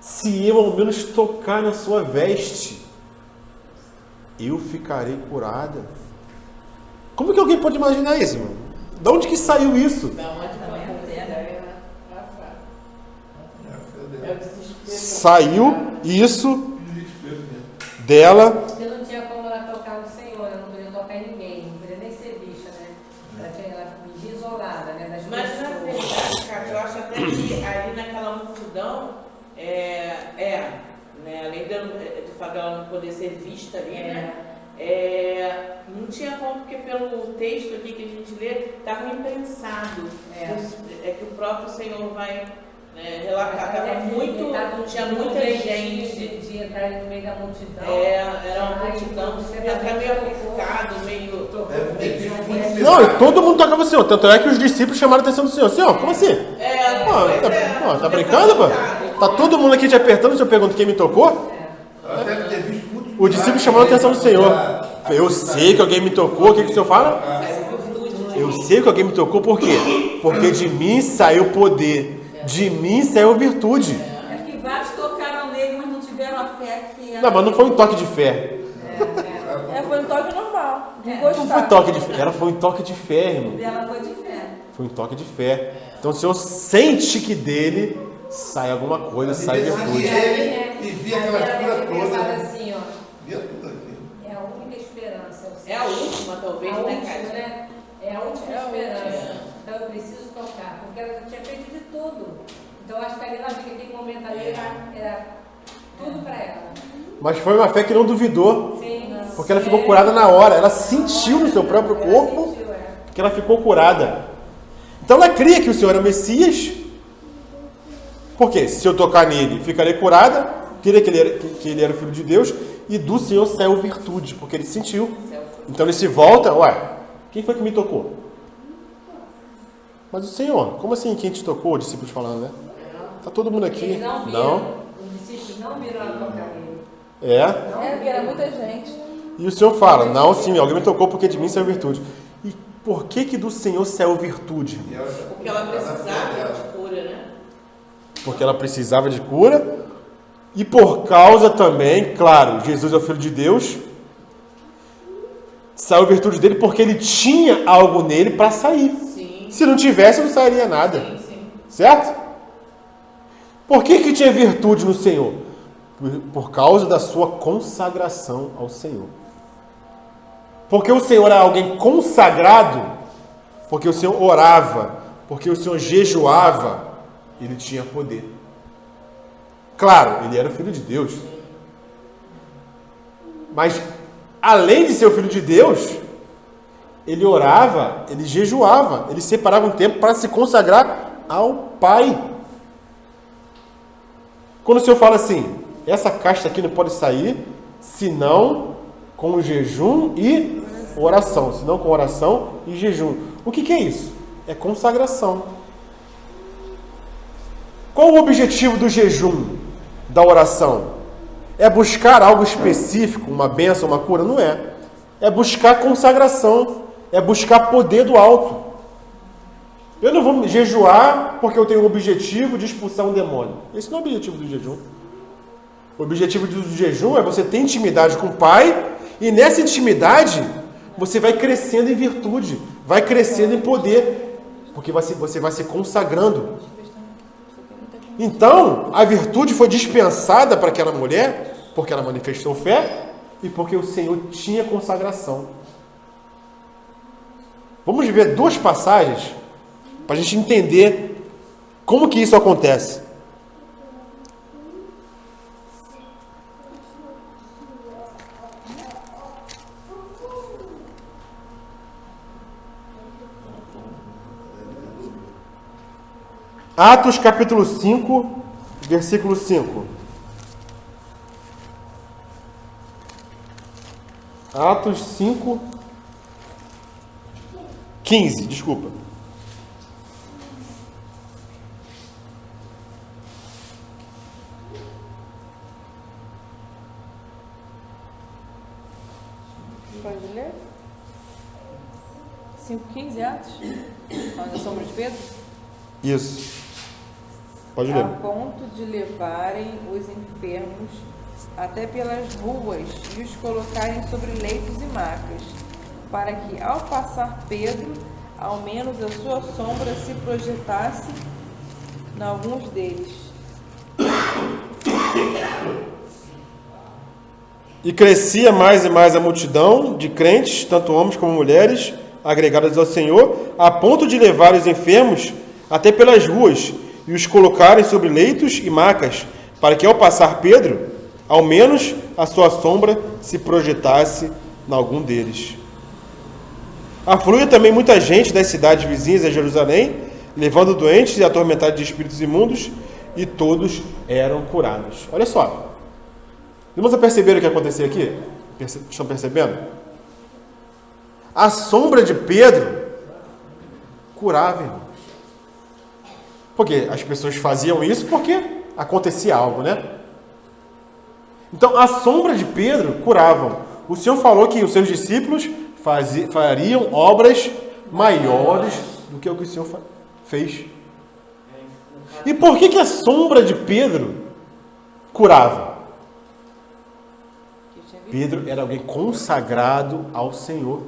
Speaker 1: se eu ao menos tocar na sua veste, eu ficarei curada. Como que alguém pode imaginar isso, irmão? De onde que saiu isso?
Speaker 4: Da onde também a
Speaker 2: É a fé dela.
Speaker 1: Saiu isso dela.
Speaker 6: Porque não tinha como ela tocar no Senhor, ela não podia tocar em ninguém, não podia nem ser bicha, né? Ela vivia isolada, né? Das
Speaker 4: Mas na
Speaker 6: pessoas.
Speaker 4: verdade, cara, eu acho até que ali naquela multidão, né, além de falar ela não poder ser vista ali, né? Não tinha como, porque pelo texto aqui que a gente lê, estava imprensado. É que o próprio Senhor vai relatar, estava muito, tinha muita gente.
Speaker 6: De entrar no meio da multidão.
Speaker 4: Era uma multidão, até meio ofuscado, meio.
Speaker 1: Não, e todo mundo tocava o Senhor. Tanto é que os discípulos chamaram a atenção do Senhor. Senhor, como assim? Tá brincando, pô? Tá todo mundo aqui te apertando, o Senhor pergunta quem me tocou? O discípulo chamou a atenção do Senhor. Eu sei que alguém me tocou. O que o Senhor fala? Eu sei que alguém me tocou, por quê? Porque de mim saiu poder. De mim saiu virtude.
Speaker 6: É que vários tocaram nele, mas não tiveram a fé que era.
Speaker 1: Não, mas não foi um toque de fé.
Speaker 3: Foi um toque normal, de
Speaker 1: Não
Speaker 3: gostar.
Speaker 1: foi toque de fé. Foi um toque de fé, irmão.
Speaker 6: Dela foi de fé.
Speaker 1: Foi um toque de fé. Então o Senhor sente que dele sai alguma coisa, sai virtude.
Speaker 2: E via aquela figura toda.
Speaker 6: Assim, ó,
Speaker 2: Via tudo aquilo.
Speaker 6: é a única esperança.
Speaker 4: É a última, talvez,
Speaker 6: a
Speaker 4: né,
Speaker 6: última,
Speaker 4: Cátia?
Speaker 6: né? É a última
Speaker 3: É a
Speaker 6: esperança. Então eu preciso tocar, porque ela tinha feito de tudo. Então acho que ali ela fica aquele momento ali, era tudo para ela.
Speaker 1: Mas foi uma fé que não duvidou.
Speaker 6: Sim.
Speaker 1: Porque ela ficou curada na hora. Ela sentiu no seu próprio corpo que ela ficou curada. Então ela cria que o Senhor é o Messias. Por quê? Se eu tocar nele, ficarei curada. Cria que ele era o Filho de Deus. E do Senhor saiu virtude, porque ele sentiu. Então ele se volta. Quem foi que me tocou? Mas o Senhor. Como assim quem te tocou? Os discípulos falando, né? Tá todo mundo aqui.
Speaker 6: Eles não viram. Os discípulos não viram ela tocar nele.
Speaker 3: Porque era muita gente.
Speaker 1: E o Senhor fala, não, sim, alguém me tocou porque de mim saiu virtude. E por que do Senhor saiu virtude?
Speaker 4: Porque ela precisava de cura, né?
Speaker 1: Porque ela precisava de cura. E por causa também, claro, Jesus é o Filho de Deus. Saiu virtude dele porque ele tinha algo nele para sair.
Speaker 4: Sim.
Speaker 1: Se não tivesse, não sairia nada.
Speaker 4: Sim.
Speaker 1: Certo? Por que tinha virtude no Senhor? Por causa da sua consagração ao Senhor. Porque o Senhor era alguém consagrado, porque o Senhor orava, porque o Senhor jejuava, ele tinha poder. Claro, ele era o Filho de Deus. Mas, além de ser o Filho de Deus, ele orava, ele jejuava, ele separava um tempo para se consagrar ao Pai. Quando o Senhor fala assim, essa casta aqui não pode sair, senão com jejum e oração. Senão com oração e jejum. O que é isso? É consagração. Qual o objetivo do jejum, da oração? É buscar algo específico, uma bênção, uma cura? Não é. É buscar consagração. É buscar poder do alto. Eu não vou jejuar porque eu tenho o objetivo de expulsar um demônio. Esse não é o objetivo do jejum. O objetivo do jejum é você ter intimidade com o Pai e nessa intimidade você vai crescendo em virtude, vai crescendo em poder, porque você vai se consagrando. Então, a virtude foi dispensada para aquela mulher porque ela manifestou fé e porque o Senhor tinha consagração. Vamos ver duas passagens para a gente entender como que isso acontece. Atos capítulo 5, versículo 5. Atos 5, 15, desculpa.
Speaker 3: Pode ler? 5:15 Atos? Olha a sombra de Pedro?
Speaker 1: Isso. Pode ler.
Speaker 3: A ponto de levarem os enfermos até pelas ruas e os colocarem sobre leitos e macas, para que, ao passar Pedro, ao menos a sua sombra se projetasse em alguns deles.
Speaker 1: E crescia mais e mais a multidão de crentes, tanto homens como mulheres, agregados ao Senhor, a ponto de levar os enfermos até pelas ruas e os colocarem sobre leitos e macas, para que ao passar Pedro, ao menos a sua sombra se projetasse em algum deles. Afluía também muita gente das cidades vizinhas a Jerusalém, levando doentes e atormentados de espíritos imundos, e todos eram curados. Olha só. Irmãos, perceberam o que aconteceu aqui? Estão percebendo? A sombra de Pedro curava, irmãos. Porque as pessoas faziam isso porque acontecia algo, né? Então, a sombra de Pedro curavam. O Senhor falou que os seus discípulos fariam obras maiores do que o que o Senhor fez. E por que a sombra de Pedro curava? Pedro era alguém consagrado ao Senhor.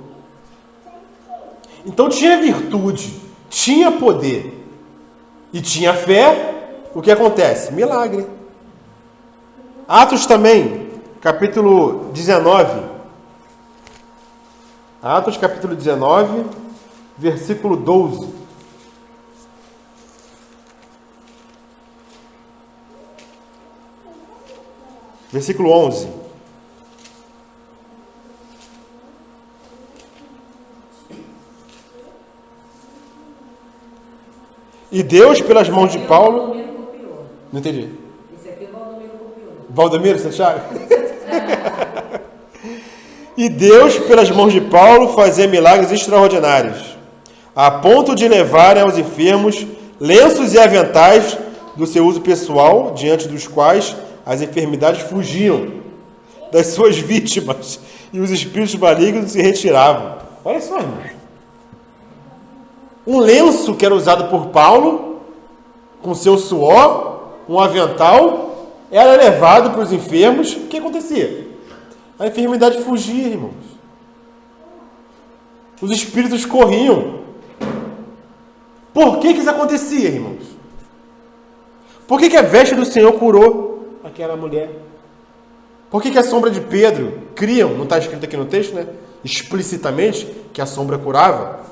Speaker 1: Então tinha virtude, tinha poder e tinha fé. O que acontece? Milagre. Atos também, capítulo 19. Atos capítulo 19, versículo 12. Versículo 11. E Deus, pelas mãos de Paulo... Não entendi.
Speaker 6: Esse aqui é o Valdomiro copiou.
Speaker 1: Valdomiro, Santiago? E Deus, pelas mãos de Paulo, fazia milagres extraordinários, a ponto de levarem aos enfermos lenços e aventais do seu uso pessoal, diante dos quais as enfermidades fugiam das suas vítimas e os espíritos malignos se retiravam. Olha só, irmãos. Um lenço que era usado por Paulo, com seu suor, um avental, era levado para os enfermos. O que acontecia? A enfermidade fugia, irmãos. Os espíritos corriam. Por que isso acontecia, irmãos? Por que a veste do Senhor curou aquela mulher? Por que a sombra de Pedro criam? Não está escrito aqui no texto, né? Explicitamente que a sombra curava.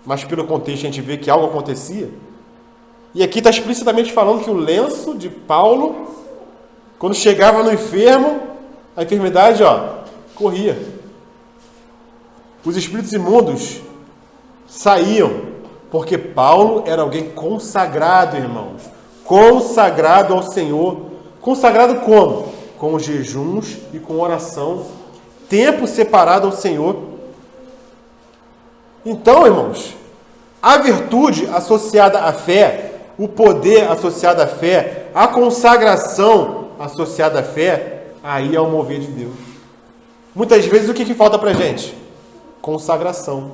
Speaker 1: Mas pelo contexto a gente vê que algo acontecia. E aqui está explicitamente falando que o lenço de Paulo, quando chegava no enfermo, a enfermidade, corria. Os espíritos imundos saíam, porque Paulo era alguém consagrado, irmãos. Consagrado ao Senhor. Consagrado como? Com jejuns e com oração. Tempo separado ao Senhor. Então, irmãos, a virtude associada à fé, o poder associado à fé, a consagração associada à fé, aí é o mover de Deus. Muitas vezes o que falta para a gente? Consagração.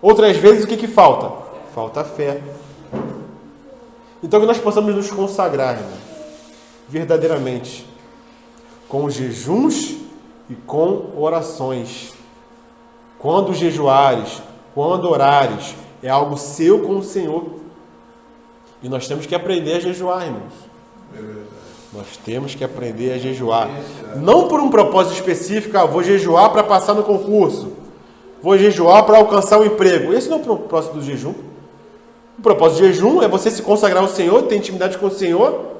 Speaker 1: Outras vezes o que falta? Falta fé. Então que nós possamos nos consagrar, irmãos, verdadeiramente, com jejuns e com orações. Quando jejuares, quando orares, é algo seu com o Senhor. E nós temos que aprender a jejuar, irmãos. Nós temos que aprender a jejuar. Não por um propósito específico, vou jejuar para passar no concurso. Vou jejuar para alcançar um emprego. Esse não é o propósito do jejum. O propósito do jejum é você se consagrar ao Senhor, ter intimidade com o Senhor,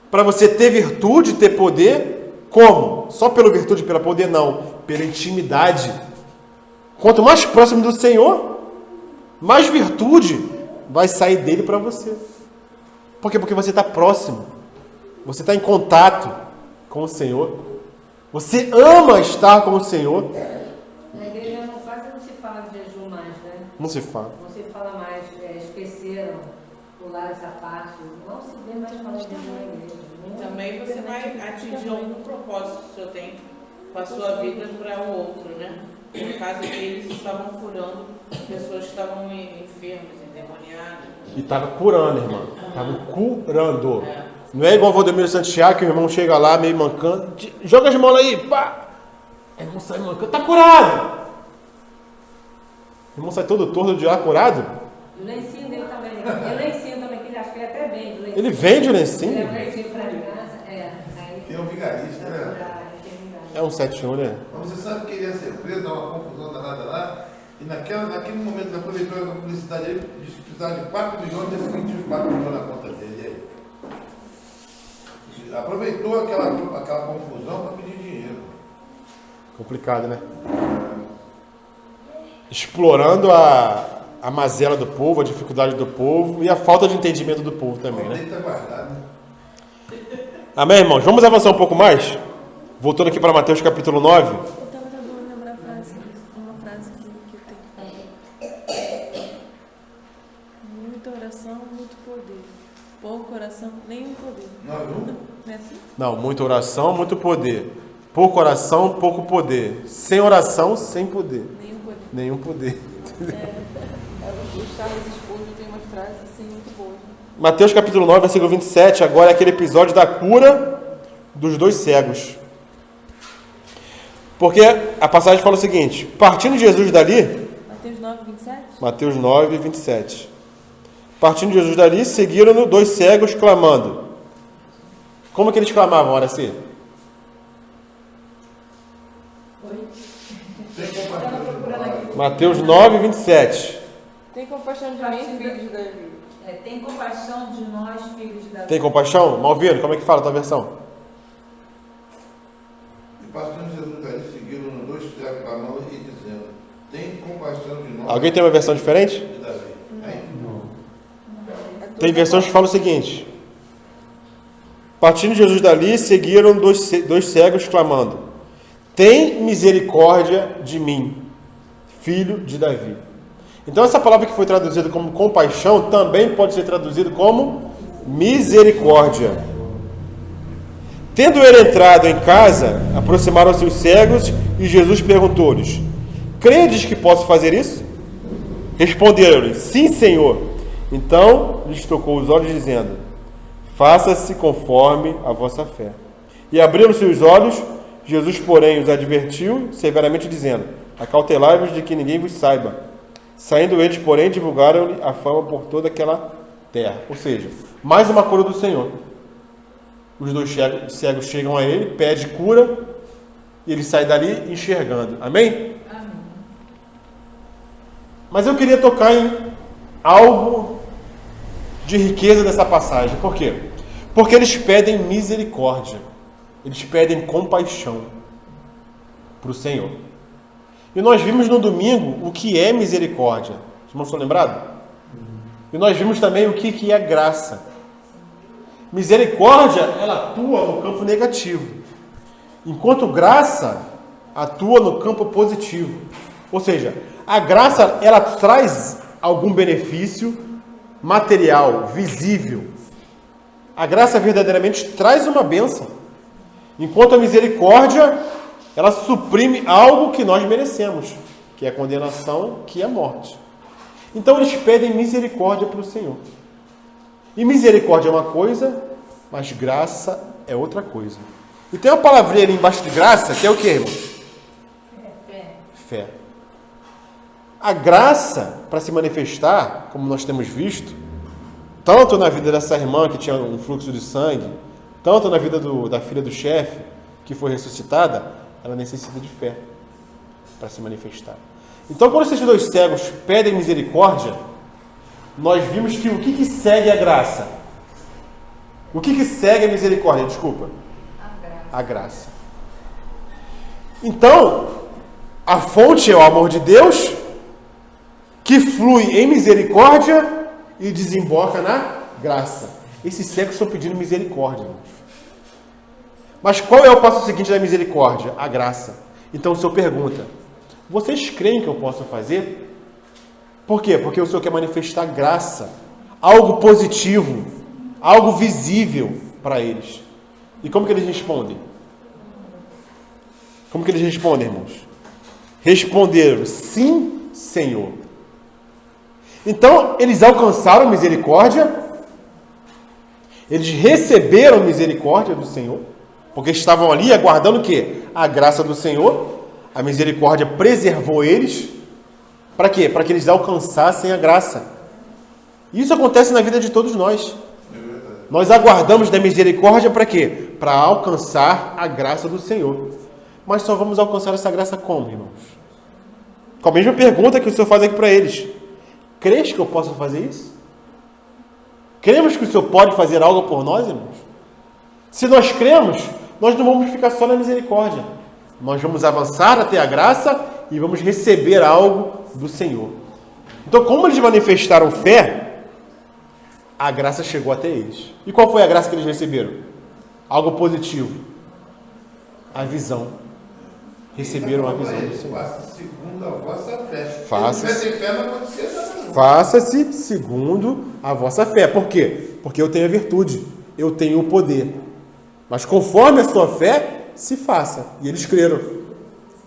Speaker 1: para você ter virtude, ter poder. Como? Só pela virtude e pelo poder? Não. Pela intimidade. Quanto mais próximo do Senhor, mais virtude vai sair dele para você. Por quê? Porque você está próximo. Você está em contato com o Senhor. Você ama estar com o Senhor.
Speaker 6: Na igreja quase não se fala de jejum mais, né?
Speaker 1: Não se fala.
Speaker 6: Não se fala mais, esqueceram, pularam essa parte. Não se vê mais falar de jejum na igreja.
Speaker 4: Também você vai atingir algum propósito que o senhor tem com a sua vida para o outro, né? No caso que eles estavam curando pessoas que estavam enfermas, endemoniadas.
Speaker 1: E estava curando, irmã. Estava curando. Não é igual o Valdomiro Santiago, que o irmão chega lá meio mancando. Joga as mãos aí, pá! Aí o irmão sai mancando. Está curado! O irmão sai todo torto de lá, curado?
Speaker 6: E o lencinho dele também. E o lencinho também, que ele acha que ele até vende.
Speaker 1: Ele vende o lencinho?
Speaker 6: Ele leva o lencinho para casa. Aí,
Speaker 2: Tem um vigarista, né?
Speaker 1: É um 7-1, né?
Speaker 2: Mas você sabe que ele ia ser preso, dá uma confusão danada lá, e naquele momento ele aproveitou a publicidade, ele disse que precisava de 4 milhões, e assim tinha os 4 milhões na conta dele. E aí? Aproveitou aquela confusão para pedir dinheiro.
Speaker 1: Complicado, né? Explorando a mazela do povo, a dificuldade do povo e a falta de entendimento do povo também, né?
Speaker 2: Está guardado, né?
Speaker 1: Amém, irmãos? Vamos avançar um pouco mais? Voltando aqui para Mateus capítulo 9.
Speaker 3: Eu estava tentando lembrar a frase, uma frase que tem que falar. Muita oração, muito poder. Pouco oração, nenhum poder.
Speaker 2: Não, viu?
Speaker 3: Não é assim?
Speaker 1: Não, muita oração, muito poder. Pouco oração, pouco poder. Sem oração, sem poder.
Speaker 3: Nenhum poder.
Speaker 1: Nenhum poder.
Speaker 3: O Charles Spurgeon tem umas frases assim muito boas. Né?
Speaker 1: Mateus capítulo 9, versículo 27, agora é aquele episódio da cura dos 2 cegos. Porque a passagem fala o seguinte: partindo Jesus dali,
Speaker 3: Mateus 9, 27?
Speaker 1: Mateus 9, 27. Partindo Jesus dali, seguiram-no 2 cegos clamando. Como que eles clamavam, ora assim? Mateus 9, 27.
Speaker 3: Tem compaixão de mim, filho de Davi.
Speaker 5: Tem compaixão de nós, filhos de Davi.
Speaker 1: Tem compaixão? Malvino, como é que fala a tua versão?
Speaker 2: E passando Jesus dali, seguiram 2 cegos clamando e dizendo: tem compaixão de nós.
Speaker 1: Alguém tem uma versão diferente?
Speaker 2: De Davi. Hein?
Speaker 1: Tem versões que falam o seguinte: partindo Jesus dali, seguiram 2 cegos clamando: tem misericórdia de mim, filho de Davi. Então essa palavra que foi traduzida como compaixão também pode ser traduzida como misericórdia. Tendo ele entrado em casa, aproximaram-se os cegos e Jesus perguntou-lhes: credes que posso fazer isso? Responderam-lhe: sim, Senhor. Então lhes tocou os olhos, dizendo: faça-se conforme a vossa fé. E abriram-se os olhos. Jesus, porém, os advertiu severamente, dizendo: acautelai-vos de que ninguém vos saiba. Saindo eles, porém, divulgaram-lhe a fama por toda aquela terra. Ou seja, mais uma cura do Senhor. Os 2 cegos chegam a ele, pede cura, e ele sai dali enxergando. Amém?
Speaker 5: Amém.
Speaker 1: Mas eu queria tocar em algo de riqueza dessa passagem. Por quê? Porque eles pedem misericórdia. Eles pedem compaixão para o Senhor. E nós vimos no domingo o que é misericórdia. Os irmãos estão lembrados? E nós vimos também o que é graça. Misericórdia, ela atua no campo negativo. Enquanto graça atua no campo positivo. Ou seja, a graça, ela traz algum benefício material, visível. A graça verdadeiramente traz uma bênção. Enquanto a misericórdia, ela suprime algo que nós merecemos, que é a condenação, que é a morte. Então eles pedem misericórdia para o Senhor. E misericórdia é uma coisa, mas graça é outra coisa. E tem uma palavrinha ali embaixo de graça, que é o que, irmão? Fé. A graça, para se manifestar, como nós temos visto, tanto na vida dessa irmã que tinha um fluxo de sangue, tanto na vida da filha do chefe, que foi ressuscitada, ela necessita de fé para se manifestar. Então, quando esses 2 cegos pedem misericórdia, nós vimos que o que segue a graça? O que segue a misericórdia? Desculpa. A graça. Então, a fonte é o amor de Deus, que flui em misericórdia e desemboca na graça. Esses cegos estão pedindo misericórdia, irmãos. Mas qual é o passo seguinte da misericórdia? A graça. Então o Senhor pergunta: vocês creem que eu posso fazer? Por quê? Porque o Senhor quer manifestar graça, algo positivo, algo visível para eles. E como que eles respondem? Como que eles respondem, irmãos? Responderam: sim, Senhor. Então eles alcançaram misericórdia, eles receberam misericórdia do Senhor, porque estavam ali aguardando o quê? A graça do Senhor. A misericórdia preservou eles. Para quê? Para que eles alcançassem a graça. Isso acontece na vida de todos nós. Nós aguardamos da misericórdia para quê? Para alcançar a graça do Senhor. Mas só vamos alcançar essa graça como, irmãos? Com a mesma pergunta que o Senhor faz aqui para eles. Crês que eu posso fazer isso? Cremos que o Senhor pode fazer algo por nós, irmãos? Se nós cremos, nós não vamos ficar só na misericórdia. Nós vamos avançar até a graça e vamos receber algo do Senhor. Então, como eles manifestaram fé, a graça chegou até eles. E qual foi a graça que eles receberam? Algo positivo. A visão. Receberam a visão do Senhor.
Speaker 2: Faça segundo a vossa fé.
Speaker 1: Faça-se.
Speaker 2: Se fé não acontecer nada, não.
Speaker 1: Faça-se segundo a vossa fé. Por quê? Porque eu tenho a virtude, eu tenho o poder. Mas conforme a sua fé, se faça. E eles creram.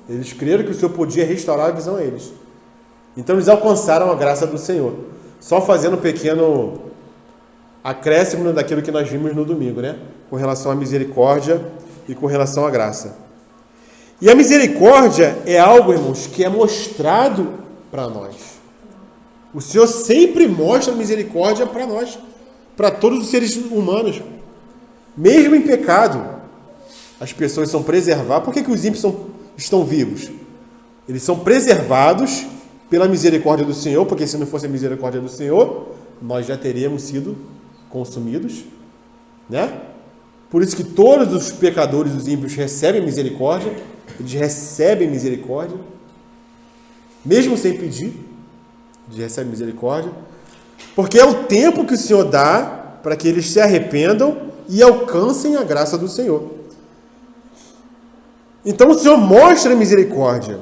Speaker 1: Eles creram que o Senhor podia restaurar a visão a eles. Então eles alcançaram a graça do Senhor. Só fazendo um pequeno acréscimo daquilo que nós vimos no domingo, né? Com relação à misericórdia e com relação à graça. E a misericórdia é algo, irmãos, que é mostrado para nós. O Senhor sempre mostra misericórdia para nós, para todos os seres humanos. Mesmo em pecado, as pessoas são preservadas. Por que os ímpios estão vivos? Eles são preservados pela misericórdia do Senhor, porque se não fosse a misericórdia do Senhor, nós já teríamos sido consumidos, né? Por isso que todos os pecadores, os ímpios, recebem misericórdia. Eles recebem misericórdia, mesmo sem pedir, eles recebem misericórdia, porque é o tempo que o Senhor dá para que eles se arrependam e alcancem a graça do Senhor. Então o Senhor mostra misericórdia.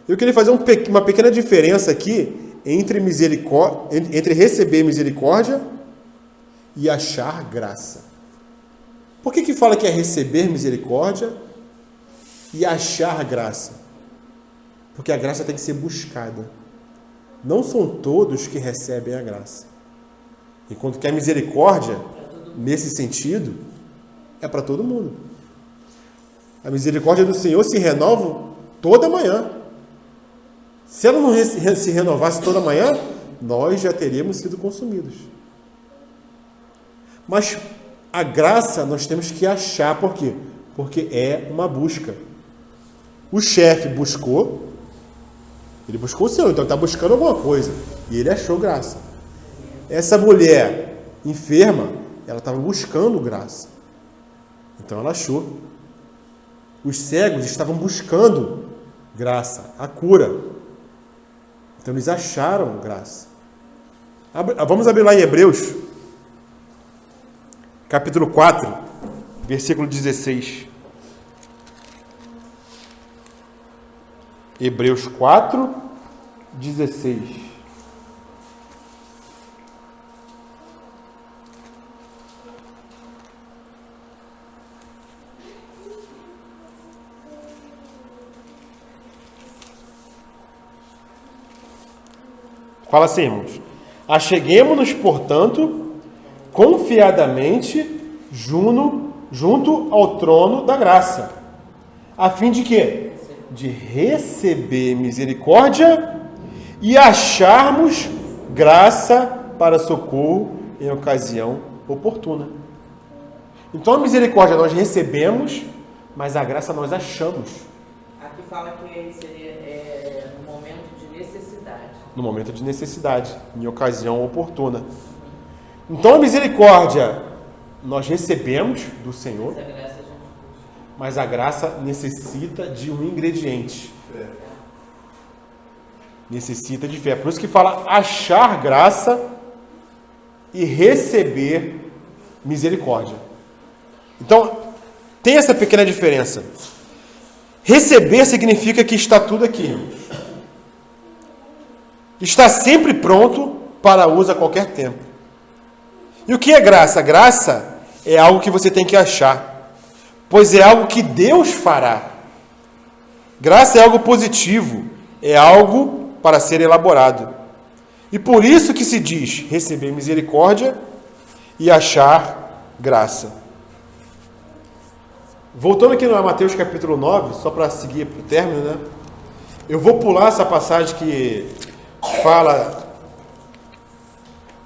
Speaker 1: Eu queria fazer uma pequena diferença aqui entre receber misericórdia e achar graça. Por que fala que é receber misericórdia e achar graça? Porque a graça tem que ser buscada. Não são todos que recebem a graça. Enquanto que a misericórdia, nesse sentido, é para todo mundo. A misericórdia do Senhor se renova toda manhã. Se ela não se renovasse toda manhã, nós já teríamos sido consumidos. Mas a graça nós temos que achar. Por quê? Porque é uma busca. O chefe buscou, ele buscou o Senhor, então ele está buscando alguma coisa, e ele achou graça. Essa mulher enferma, ela estava buscando graça, então ela achou. Os cegos estavam buscando graça, a cura, então eles acharam graça. Vamos abrir lá em Hebreus, capítulo 4, versículo 16. Hebreus 4, 16. Fala assim, irmãos. Acheguemo-nos, portanto, confiadamente junto ao trono da graça, a fim de quê? De receber misericórdia e acharmos graça para socorro em ocasião oportuna. Então a misericórdia nós recebemos, mas a graça nós achamos.
Speaker 4: Aqui fala que seria no momento de necessidade.
Speaker 1: No momento de necessidade, em ocasião oportuna. Então a misericórdia nós recebemos do Senhor, mas a graça necessita de um ingrediente. Necessita de fé. Por isso que fala achar graça e receber misericórdia. Então, tem essa pequena diferença. Receber significa que está tudo aqui, irmãos. Está sempre pronto para uso a qualquer tempo. E o que é graça? Graça é algo que você tem que achar, pois é algo que Deus fará. Graça é algo positivo, é algo para ser elaborado. E por isso que se diz receber misericórdia e achar graça. Voltando aqui no Mateus capítulo 9, só para seguir para o término, né? Eu vou pular essa passagem que fala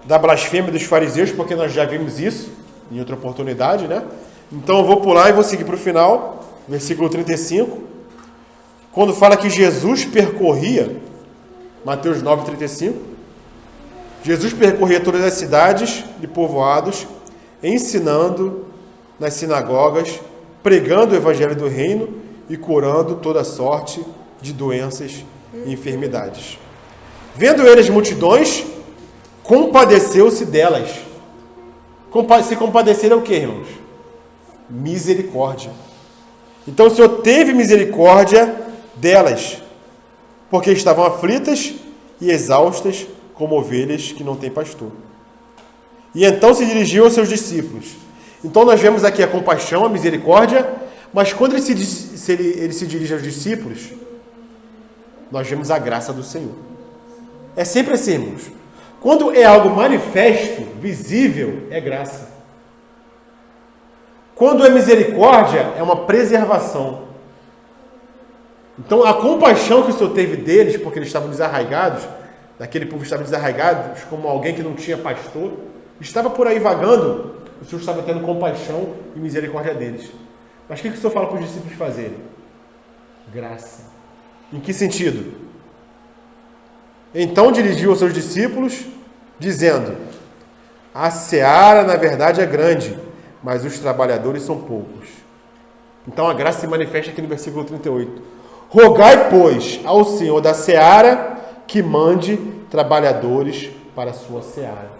Speaker 1: da blasfêmia dos fariseus, porque nós já vimos isso em outra oportunidade, né? Então eu vou pular e vou seguir para o final, versículo 35. quando fala que Jesus percorria, Mateus 9,35, Jesus percorria todas as cidades e povoados, ensinando nas sinagogas, pregando o evangelho do reino e curando toda sorte de doenças e enfermidades. Vendo ele as multidões, compadeceu-se delas. Se compadecer é o que, irmãos? Misericórdia. Então o Senhor teve misericórdia delas, porque estavam aflitas e exaustas como ovelhas que não têm pastor. E então se dirigiu aos seus discípulos. Então nós vemos aqui a compaixão, a misericórdia, mas quando ele se dirige aos discípulos, nós vemos a graça do Senhor. É sempre assim, irmãos. Quando é algo manifesto, visível, é graça. Quando é misericórdia, é uma preservação. Então, a compaixão que o Senhor teve deles, porque eles estavam desarraigados, daquele povo estavam desarraigados, como alguém que não tinha pastor, estava por aí vagando, o Senhor estava tendo compaixão e misericórdia deles. Mas o que o Senhor fala para os discípulos fazerem? Graça. Em que sentido? Então dirigiu aos seus discípulos, dizendo: a seara, na verdade, é grande, mas os trabalhadores são poucos. Então a graça se manifesta aqui no versículo 38. Rogai, pois, ao Senhor da seara que mande trabalhadores para a sua seara.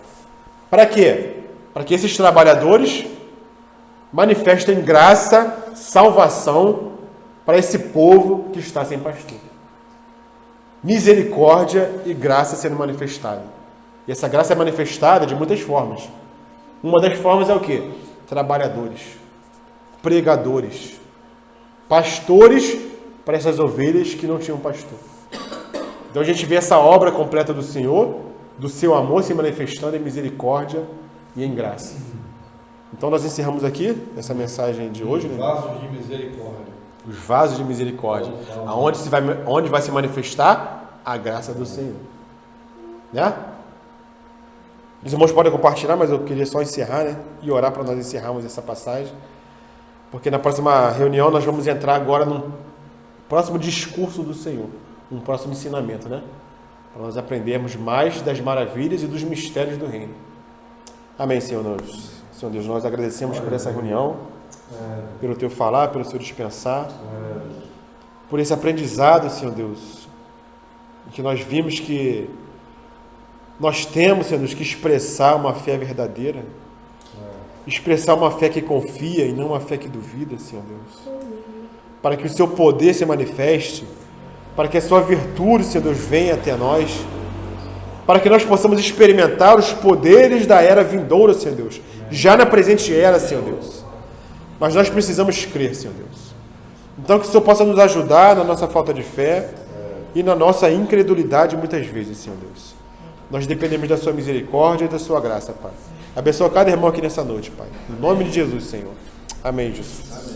Speaker 1: Para quê? Para que esses trabalhadores manifestem graça, salvação para esse povo que está sem pastor. Misericórdia e graça sendo manifestada. E essa graça é manifestada de muitas formas. Uma das formas é o quê? Trabalhadores, pregadores, pastores para essas ovelhas que não tinham pastor. Então a gente vê essa obra completa do Senhor, do seu amor se manifestando em misericórdia e em graça. Então nós encerramos aqui essa mensagem de hoje, né?
Speaker 2: Vasos de misericórdia.
Speaker 1: Os vasos de misericórdia, onde vai se manifestar a graça do Senhor, né? Os irmãos podem compartilhar, mas eu queria só encerrar, né? E orar para nós encerrarmos essa passagem, porque na próxima reunião nós vamos entrar agora num próximo discurso do Senhor, um próximo ensinamento, né? Para nós aprendermos mais das maravilhas e dos mistérios do reino. Amém, Senhor Deus. Senhor Deus, nós agradecemos por essa reunião, pelo Teu falar, pelo Teu dispensar, por esse aprendizado, Senhor Deus, em que nós vimos que nós temos, Senhor Deus, que expressar uma fé verdadeira, expressar uma fé que confia e não uma fé que duvida, Senhor Deus, para que o Seu poder se manifeste, para que a Sua virtude, Senhor Deus, venha até nós, para que nós possamos experimentar os poderes da era vindoura, Senhor Deus, já na presente era, Senhor Deus. Mas nós precisamos crer, Senhor Deus. Então que o Senhor possa nos ajudar na nossa falta de fé e na nossa incredulidade muitas vezes, Senhor Deus. Nós dependemos da Sua misericórdia e da Sua graça, Pai. Abençoa cada irmão aqui nessa noite, Pai. Em nome de Jesus, Senhor. Amém, Jesus.